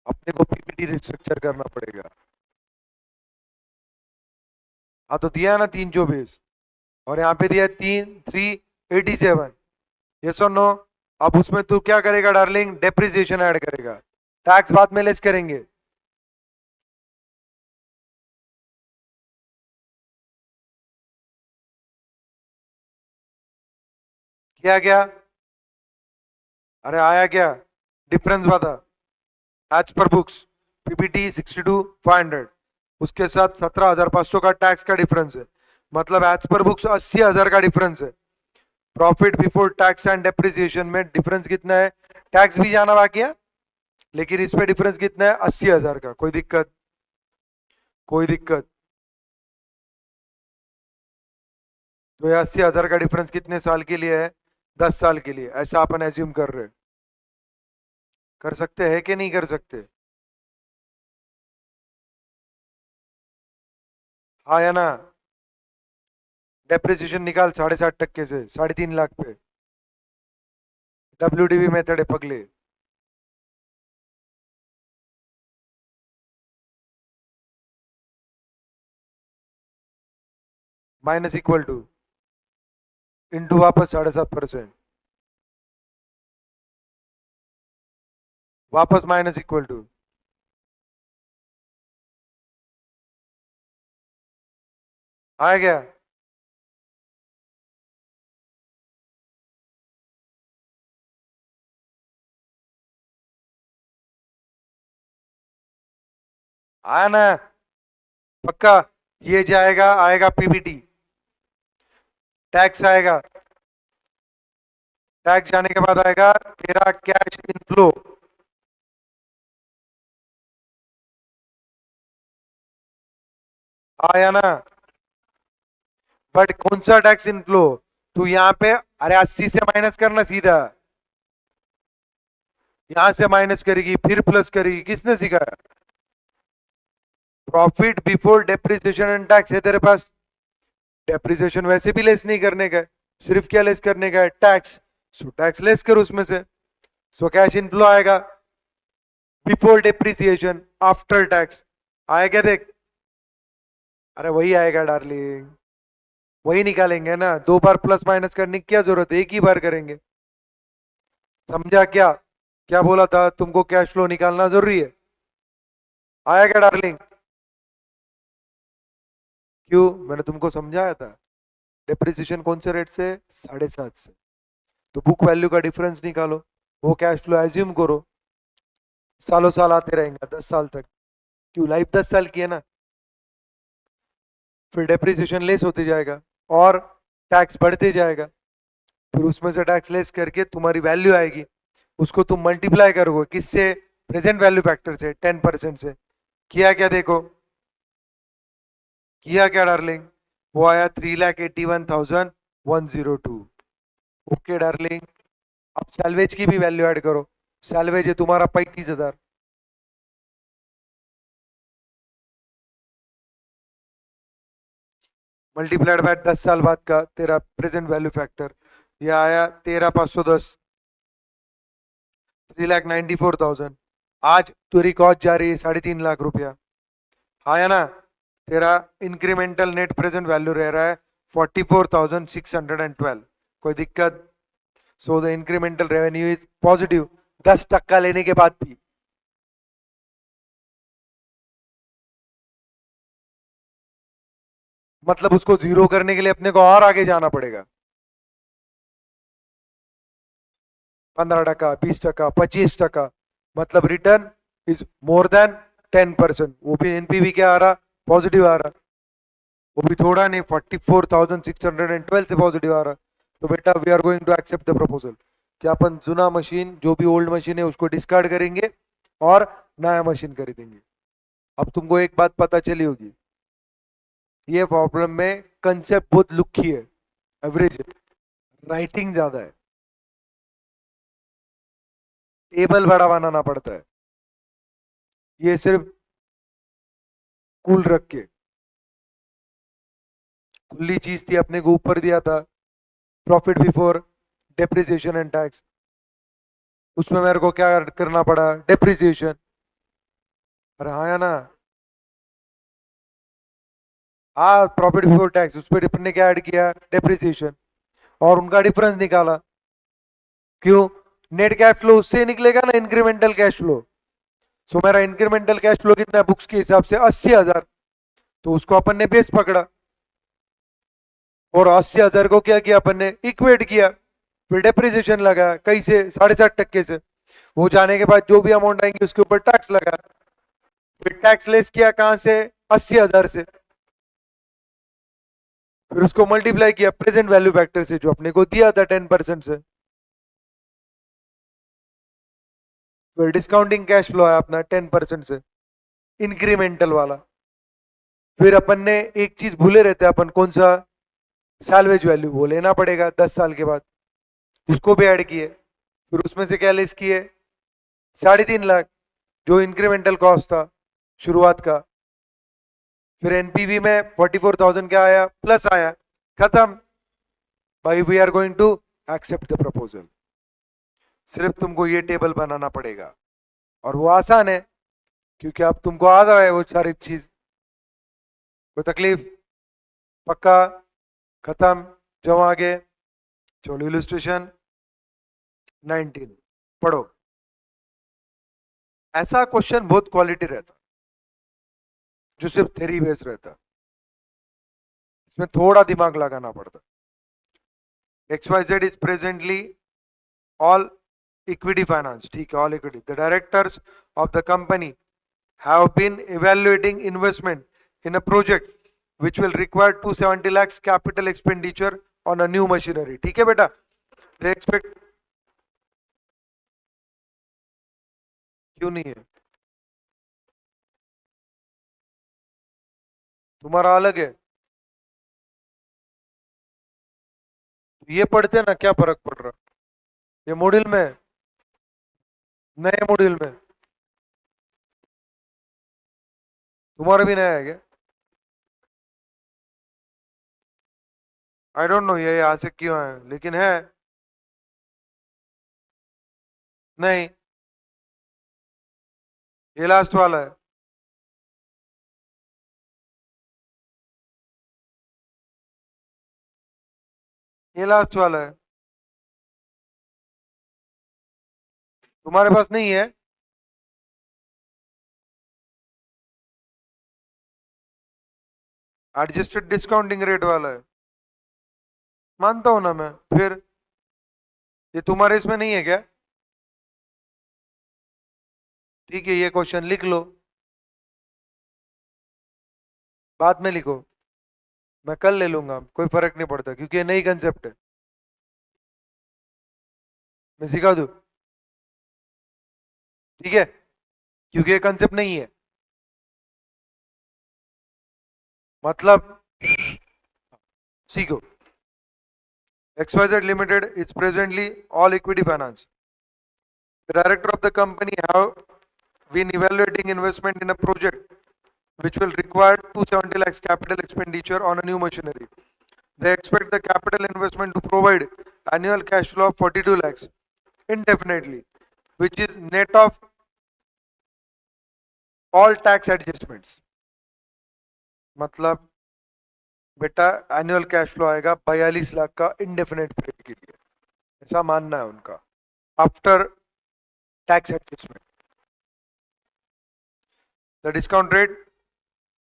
अपने को PPT रिस्ट्रक्चर करना पड़ेगा. हाँ तो दिया है ना 324, और यहाँ पे दिया है 3,387. यस और नो? अब उसमें तू क्या करेगा डार्लिंग? डेप्रिसिएशन ऐड करेगा. टैक्स बाद में लेस करेंगे. क्या क्या? अरे आया क्या? डिफरेंस बता. एज पर बुक्स PPT 62,500, उसके साथ 17,500 का टैक्स का डिफरेंस है. मतलब एज पर बुक्स 80,000 का डिफरेंस है. Profit before tax and depreciation में डिफरेंस कितना है? टैक्स भी जाना बाकी है, लेकिन इस पे डिफरेंस कितना है? 80,000 का. कोई दिक्कत? कोई दिक्कत? तो ये 80,000 का डिफरेंस कितने साल के लिए है? 10 साल के लिए. ऐसा अपन एज्यूम कर रहे हैं. कर सकते हैं कि नहीं कर सकते? हाँ या ना? डेप्रिसिएशन निकाल 7.5% से 3.5 लाख पे। WDV मेथड है पगले। माइनस इक्वल टू इंटू वापस 7.5%, वापस माइनस इक्वल टू, आ गया। आया ना पक्का। ये जाएगा, आएगा PBT, टैक्स आएगा, टैक्स जाने के बाद आएगा तेरा कैश इनफ्लो। आया ना। बट कौन सा टैक्स इनफ्लो? तू यहाँ पे अरे 80 से माइनस करना सीधा, यहां से माइनस करेगी फिर प्लस करेगी, किसने सिखाया? Profit before depreciation and tax है तेरे पास। डेप्रिसिएशन वैसे भी लेस नहीं करने का है, सिर्फ क्या लेस करने का है? टैक्स। सो टैक्स लेस कर उसमें से। सो कैश इनफ्लो आएगा बिफोर डेप्रिसिएशन आफ्टर टैक्स। आएगा देख, अरे वही आएगा डार्लिंग, वही निकालेंगे ना। दो बार प्लस माइनस करने की क्या जरूरत है, एक ही बार करेंगे। समझा क्या? क्या बोला था तुमको? कैश फ्लो निकालना जरूरी है। आएगा डार्लिंग। क्यों? मैंने तुमको समझाया था। डेप्रिसिएशन कौन से रेट से? 7.5 से। तो बुक वैल्यू का डिफरेंस निकालो, वो कैश फ्लो एज्यूम करो। सालों साल आते रहेंगे, 10 साल तक। क्यों? लाइफ 10 साल की है ना। फिर डेप्रिसिएशन लेस होते जाएगा और टैक्स बढ़ते जाएगा। फिर उसमें से टैक्स लेस करके तुम्हारी वैल्यू आएगी, उसको तुम मल्टीप्लाई करोगे किससे? प्रेजेंट वैल्यू फैक्टर से, 10% से। किया क्या देखो? किया क्या डार्लिंग? वो आया 3,81,102। Okay darling. अब सैलवेज की भी वैल्यू ऐड करो। सैलवेज है तुम्हारा 35,000, मल्टीप्लाइड बाय 10 साल बाद का तेरा प्रेजेंट वैल्यू फैक्टर, ये आया 13,510, 3,94,000। आज तेरी कॉस्ट जा रही है 3.5 लाख रुपया। आया ना? तेरा इंक्रीमेंटल नेट प्रेजेंट वैल्यू रह रहा है 44,612। कोई दिक्कत? So the incremental revenue is positive, 10% लेने के बाद भी। मतलब उसको जीरो करने के लिए अपने को और आगे जाना पड़ेगा। 15%, 20%, 25%। मतलब रिटर्न इज मोर देन 10%। वो भी एनपीवी क्या आ रहा? पॉजिटिव आ रहा। वो भी थोड़ा नहीं, 44,612 से पॉजिटिव आ रहा। तो बेटा we are going to accept the proposal. क्या अपन जुना मशीन, जो भी ओल्ड मशीन है उसको डिस्कार्ड करेंगे और नया मशीन खरीदेंगे। अब तुमको एक बात पता चली होगी, ये प्रॉब्लम में कंसेप्ट बहुत लुक्की है, एवरेज है, राइटिंग ज्यादा है, टेबल बड़ा बनाना पड़ता है। ये सिर्फ कूल रख के, खुली चीज थी, अपने को ऊपर दिया था profit before depreciation and tax. उसमें मेरे को क्या करना पड़ा? डेप्रिसिएशन। अरे हाँ ना। हाँ, प्रॉफिट बिफोर टैक्स, उस पर ने क्या ऐड किया? डेप्रिसिएशन। और उनका डिफरेंस निकाला। क्यों? नेट कैश फ्लो उससे निकलेगा ना, इंक्रीमेंटल कैश फ्लो। सो मेरा इंक्रीमेंटल कैश फ्लो कितना है बुक्स के हिसाब से? 80,000। तो उसको अपन ने बेस पकड़ा और 80,000 को क्या किया अपन ने? इक्वेट किया। फिर डेप्रिसिएशन लगा, कैसे? 7.5% से। वो जाने के बाद जो भी अमाउंट आएंगे उसके ऊपर टैक्स लगा। फिर टैक्स लेस किया कहां से? 80,000 से। फिर उसको मल्टीप्लाई किया प्रेजेंट वैल्यू फैक्टर से, जो अपने को दिया था 10% से। फिर डिस्काउंटिंग कैश फ्लो है अपना 10% से, इंक्रीमेंटल वाला। फिर अपन ने एक चीज भूले रहते अपन, कौन सा? सैलवेज वैल्यू, वो लेना पड़ेगा 10 साल के बाद, उसको भी ऐड किए। फिर उसमें से क्या लेस किए? 3.5 लाख, जो इंक्रीमेंटल कॉस्ट था शुरुआत का। फिर एनपीवी में 44,000 क्या आया? प्लस आया। खत्म भाई, we are going to accept the proposal. सिर्फ तुमको ये टेबल बनाना पड़ेगा और वो आसान है क्योंकि अब तुमको आ रहा है वो सारी चीज। कोई तकलीफ? पक्का? खत्म? जाओ आगे। चलो इलस्ट्रेशन 19 पढ़ो। ऐसा क्वेश्चन बहुत क्वालिटी रहता जो सिर्फ थ्योरी बेस रहता, इसमें थोड़ा दिमाग लगाना पड़ता। XYZ is presently all equity finance, ठीक है, all equity. The directors of the company have been evaluating investment in a project which will require 270 lakhs capital expenditure on a new machinery, ठीक है बेटा? They expect, क्यों नहीं है? तुम्हारा अलग है, ये पढ़ते ना, क्या फर्क पड़ रहा? ये मॉड्यूल में है, नए मॉड्यूल में। तुम्हारा भी नया है क्या? आई डोंट नो ये यहाँ से क्यों है, लेकिन है। नहीं, ये लास्ट वाला है। ये लास्ट वाला है, तुम्हारे पास नहीं है? एडजस्टेड डिस्काउंटिंग रेट वाला है, मानता हूं ना मैं। फिर ये तुम्हारे इसमें नहीं है क्या? ठीक है, ये क्वेश्चन लिख लो, बाद में लिखो, मैं कल ले लूंगा, कोई फर्क नहीं पड़ता क्योंकि ये नई कंसेप्ट है, मैं सिखा दूं, ठीक है? क्योंकि ये कंसेप्ट नहीं है, मतलब सीखो। XYZ Limited is presently all equity finance. The director of the company have been evaluating investment in a project which will require 270 lakhs capital expenditure on a new machinery. They expect the capital investment to provide annual cash flow of 42 lakhs indefinitely, which is net of all tax adjustments. मतलब बेटा annual cash flow आएगा 42 लाख का indefinite period के लिए, ऐसा मानना है उनका, after tax adjustment. The discount rate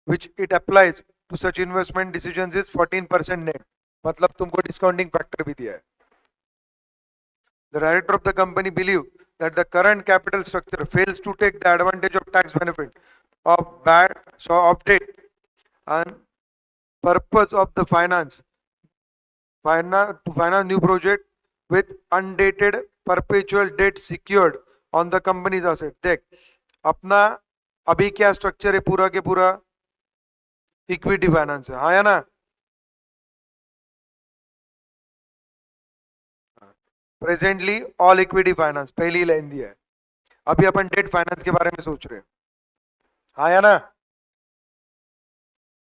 which it applies to such investment decisions is 14% net, मतलब तुमको डिस्काउंटिंग फैक्टर भी दिया है। The director of the company believe that the current capital structure fails to take the advantage of tax benefit of bad so update and purpose of the finance to finance new project with undated perpetual debt secured on the company's asset। देख अपना अभी क्या structure है, पूरा के पूरा equity finance है, हाँ या ना? प्रेजेंटली ऑल इक्विटी फाइनेंस, पहली लाइन दिया है। अभी अपन डेट फाइनेंस के बारे में सोच रहे हैं, हाँ या ना?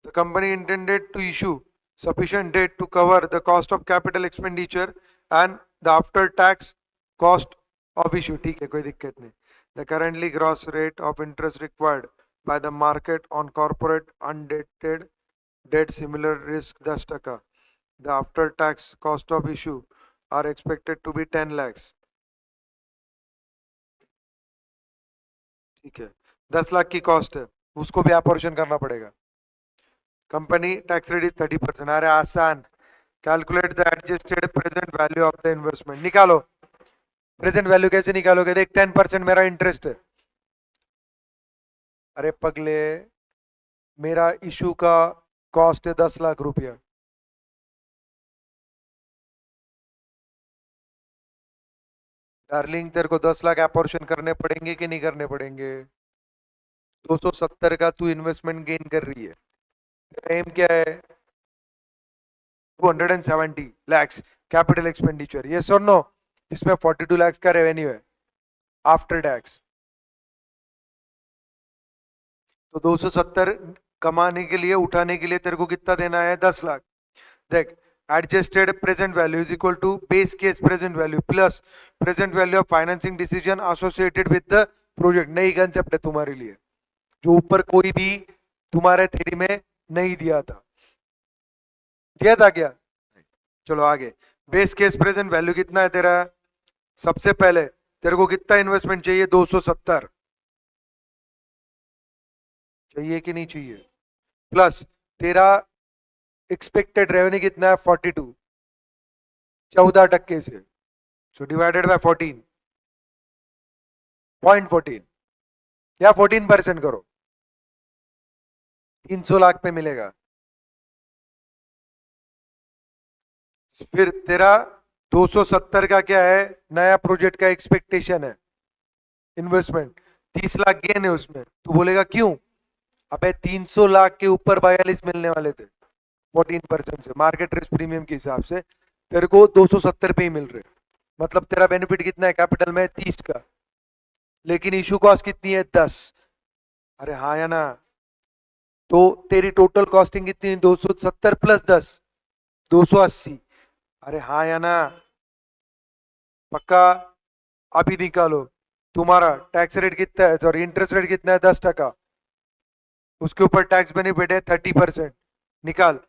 The company intended to issue sufficient debt to cover the cost of capital expenditure and the after tax cost of issue, ठीक है, कोई दिक्कत नहीं। The currently gross rate of interest required by the market on corporate undated debt similar risk 10%. The after tax cost of issue are expected to be 10 lakhs, ठीक है। 10 लाख की cost है, उसको भी अपोर्शन करना पड़ेगा। कंपनी टैक्स रेट इज 30%, अरे आसान। Calculate the adjusted present value of the investment, निकालो। प्रेजेंट वैल्यू कैसे निकालोगे? देख 10% मेरा इंटरेस्ट है, अरे पगले मेरा इशू का कॉस्ट है 10 लाख रुपया, डार्लिंग तेरे को 10 लाख अपोर्शन करने पड़ेंगे कि नहीं करने पड़ेंगे? 270 का तू इन्वेस्टमेंट गेन कर रही है, तेरा एम क्या है? 270 लैक्स कैपिटल एक्सपेंडिचर, ये सुन नो, इसमें 42 लैक्स का रेवेन्यू है आफ्टर टैक्स। तो 270 कमाने के लिए, उठाने के लिए तेरे को कितना देना है? 10 लाख। देख adjusted present value is equal to base case present value plus present value of financing decision associated with the project. नई कंसेप्ट है तुम्हारे लिए, जो ऊपर कोई भी तुम्हारे थ्योरी में नहीं दिया था। दिया था क्या? चलो आगे। बेस केस प्रेजेंट वैल्यू कितना है तेरा? सबसे पहले तेरे को कितना इन्वेस्टमेंट चाहिए? 270 चाहिए कि नहीं चाहिए? प्लस तेरा एक्सपेक्टेड रेवेन्यू कितना है? 42, 14% से, सो डिवाइडेड बाय 14.14 या 14% करो, 300 लाख पे मिलेगा। फिर तेरा 270 का क्या है? नया प्रोजेक्ट का एक्सपेक्टेशन है इन्वेस्टमेंट, 30 लाख गेन है उसमें। तू बोलेगा क्यों? अबे 300 लाख के ऊपर 42 मिलने वाले थे 14% से, मार्केट रिस्क प्रीमियम के हिसाब से तेरे को 270 पे ही मिल रहे। मतलब तेरा बेनिफिट कितना है कैपिटल में? 30 का, लेकिन इशू कॉस्ट कितनी है? 10। अरे हाँ या ना? तो तेरी टोटल कॉस्टिंग कितनी है? 270 प्लस 10, 280। अरे हाँ या ना? पक्का? अभी निकालो। तुम्हारा टैक्स रेट कितना है, सॉरी इंटरेस्ट रेट कितना है? 10%। उसके ऊपर टैक्स बेनिफिट है 30%। निकाल।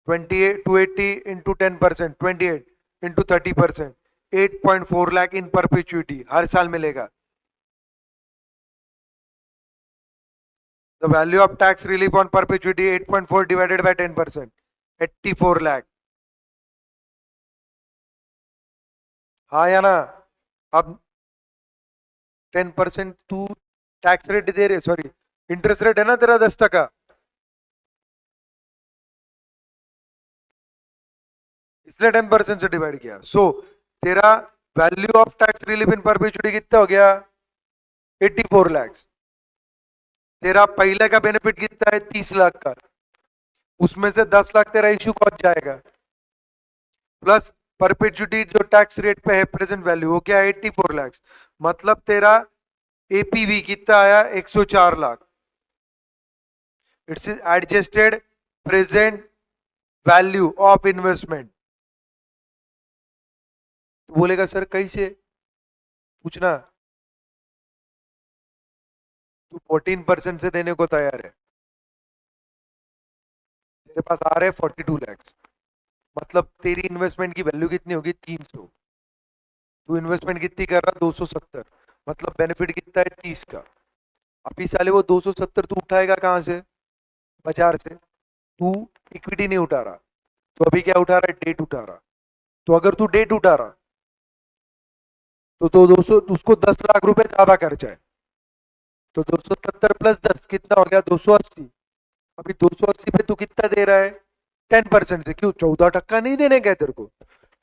28 280 इंटू 10%, 28 इंटू 30%, 8.4 लाख इन परपेचुइटी हर साल मिलेगा। The value of tax relief on perpetuity 8.4 divided by 10%, 84 lakh. हाँ या ना? अब 10% तू टैक्स रेट दे रहे, सॉरी इंटरेस्ट रेट है ना तेरा 10%, इसलिए 10% से डिवाइड किया। सो तेरा value of tax relief in perpetuity कितना हो गया? 84 लाख। तेरा पहले का बेनिफिट कितना है? 30 लाख का, उसमें से 10 लाख तेरा इश्यू कॉस्ट जाएगा, प्लस परपेचुइटी जो टैक्स रेट पे है प्रेजेंट वैल्यू, वो क्या है? 84 लाख। मतलब तेरा एपीवी कितना आया? 104 lakh. It's adjusted present value of investment. तो बोलेगा सर कैसे? पूछना। तू 14% से देने को तैयार है, तेरे पास आ रहे 42 लाख, मतलब तेरी इन्वेस्टमेंट की वैल्यू कितनी होगी? 300। तू इन्वेस्टमेंट कितनी कर रहा? 270, मतलब बेनिफिट कितना है? 30 का। अभी साले वो 270 तू उठाएगा कहां से? बाजार से। तू इक्विटी नहीं उठा रहा, तो अभी क्या उठा रहा है? डेट उठा रहा। तो अगर तू डेट उठा रहा तो 200, उसको 10 लाख रुपए ज्यादा खर्चा है, तो 270 प्लस 10 कितना हो गया? 280। अभी 280 पे तू कितना दे रहा है? 10% से। क्यों? 14% नहीं देने का है तेरे को,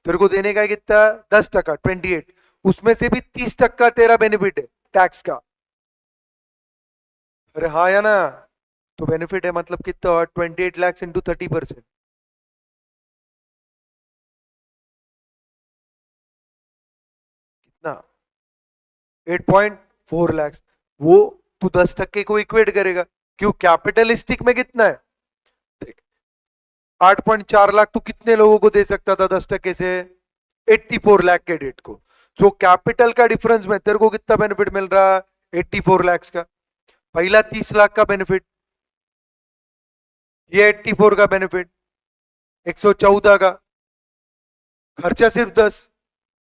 तेरे को देने का है कितना? 10%, 28। उसमें से भी 30% तेरा बेनिफिट है टैक्स का। अरे हाँ या ना? तो बेनिफिट है मतलब कितना हुआ? 28 लाख इंटू 30%, कितना? 8.4 लाख। वो तू 10% को इक्वेट करेगा। क्यों? कैपिटलिस्टिक में कितना है? देख, 8.4 लाख तू कितने लोगों को दे सकता था 10% से? 84 लाख के डेट को। जो कैपिटल का डिफरेंस में तेरे को कितना बेनिफिट मिल रहा है? 84 लाख का। पहला 30 लाख का बेनिफिट, ये 84 का बेनिफिट, 114 का, खर्चा सिर्फ 10।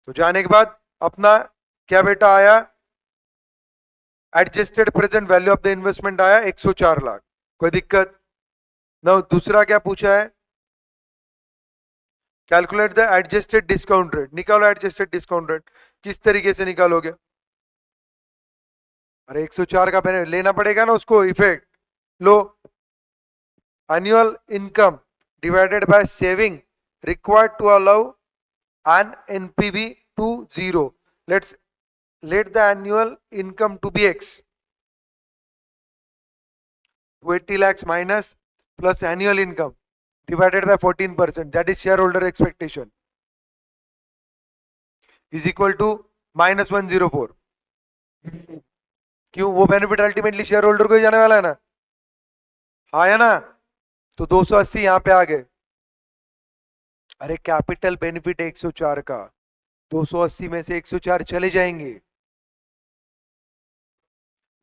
तो जाने के बाद अपना क्या बेटा आया? Adjusted present value of the investment आया 104 लाख। कोई दिक्कत ना? दूसरा क्या पूछा है? Calculate the adjusted discount rate. निकालो एडजस्टेड डिस्काउंट रेट। किस तरीके से निकालोगे? अरे 104 का बेनिफिट लेना पड़ेगा ना उसको, effect low. annual income divided by saving required to allow an NPV to 0. Let the annual income to be X. 280 lakhs minus plus annual income divided by 14%, that is shareholder expectation, is equal to minus 104. क्यों? वो benefit ultimately share holder को ही जाने वाला है ना? हाँ या ना? तो 280 यहां पे आ गए, अरे कैपिटल बेनिफिट 104 का, 280 में से 104 चले जाएंगे,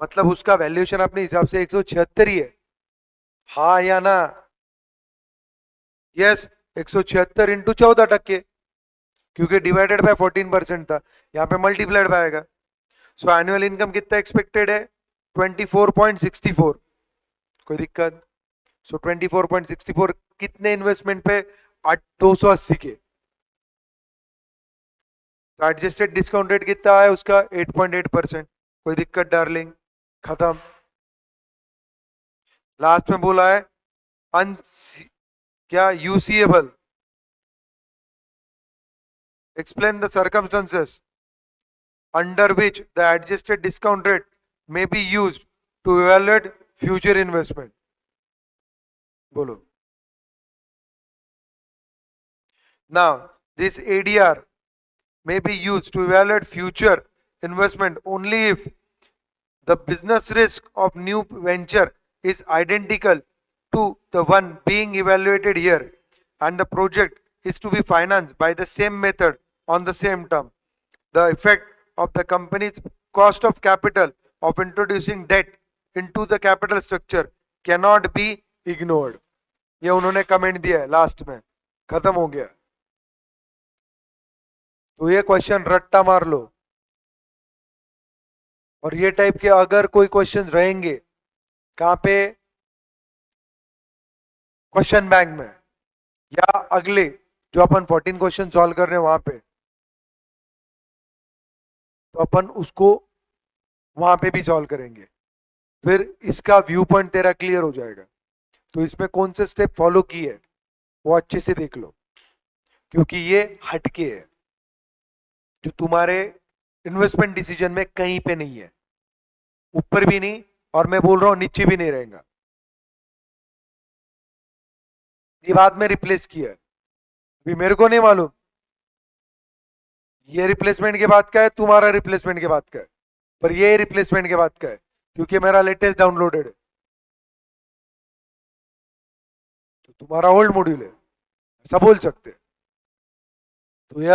मतलब उसका वैल्यूएशन अपने हिसाब से 176 ही है, हाँ या ना? यस, 176 इंटू 14%, क्योंकि डिवाइडेड बाय 14% था, यहाँ पे मल्टीप्लाइड बाय आएगा। सो एनुअल इनकम कितना एक्सपेक्टेड है? 24.64। कोई दिक्कत? सो 24.64 कितने इन्वेस्टमेंट पे? 280 के। तो एडजस्टेड डिस्काउंट रेट कितना है उसका? 8.8%। कोई दिक्कत डार्लिंग? खत्म। लास्ट में बोला है क्या? Usable. Explain the circumstances under which the adjusted discount rate may be used to evaluate future investment. बोलो। Now this ADR may be used to evaluate future investment only if the business risk of new venture is identical to the one being evaluated here and the project is to be financed by the same method on the same term. The effect of the company's cost of capital of introducing debt into the capital structure cannot be ignored. ये उन्होंने comment दिया है last में, खत्म हो गया। तो ये क्वेश्चन रट्टा मार लो, और ये टाइप के अगर कोई क्वेश्चन रहेंगे कहां पे? क्वेश्चन बैंक में, या अगले जो अपन 14 क्वेश्चन सॉल्व कर रहे हैं वहां पे, तो अपन उसको वहां पे भी सॉल्व करेंगे, फिर इसका व्यू पॉइंट तेरा क्लियर हो जाएगा। तो इसमें कौन से स्टेप फॉलो किए है वो अच्छे से देख लो, क्योंकि ये हटके है जो तुम्हारे इन्वेस्टमेंट डिसीजन में कहीं पे नहीं है, ऊपर भी नहीं, और मैं बोल रहा हूं नीचे भी नहीं रहेगा। ये बाद में रिप्लेस किया है, अभी मेरे को नहीं मालूम ये रिप्लेसमेंट के बाद का है, तुम्हारा रिप्लेसमेंट के बाद का है, पर ये रिप्लेसमेंट के बाद का है, क्योंकि मेरा लेटेस्ट डाउनलोडेड है, तो तुम्हारा ओल्ड मॉड्यूल है, ऐसा बोल सकते हैं। तो ये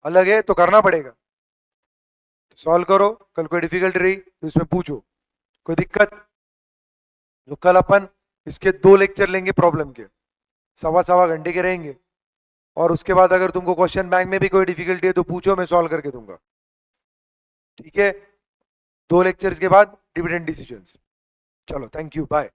अलग है तो करना पड़ेगा। तो सॉल्व करो, कल कोई डिफिकल्टी रही तो इसमें पूछो, कोई दिक्कत? जो कल अपन इसके 2 लेक्चर लेंगे प्रॉब्लम के, सवा घंटे के रहेंगे, और उसके बाद अगर तुमको क्वेश्चन बैंक में भी कोई डिफिकल्टी है तो पूछो, मैं सॉल्व करके दूंगा, ठीक है? 2 लेक्चर्स के बाद डिविडेंड डिसीजंस। चलो, थैंक यू, बाय।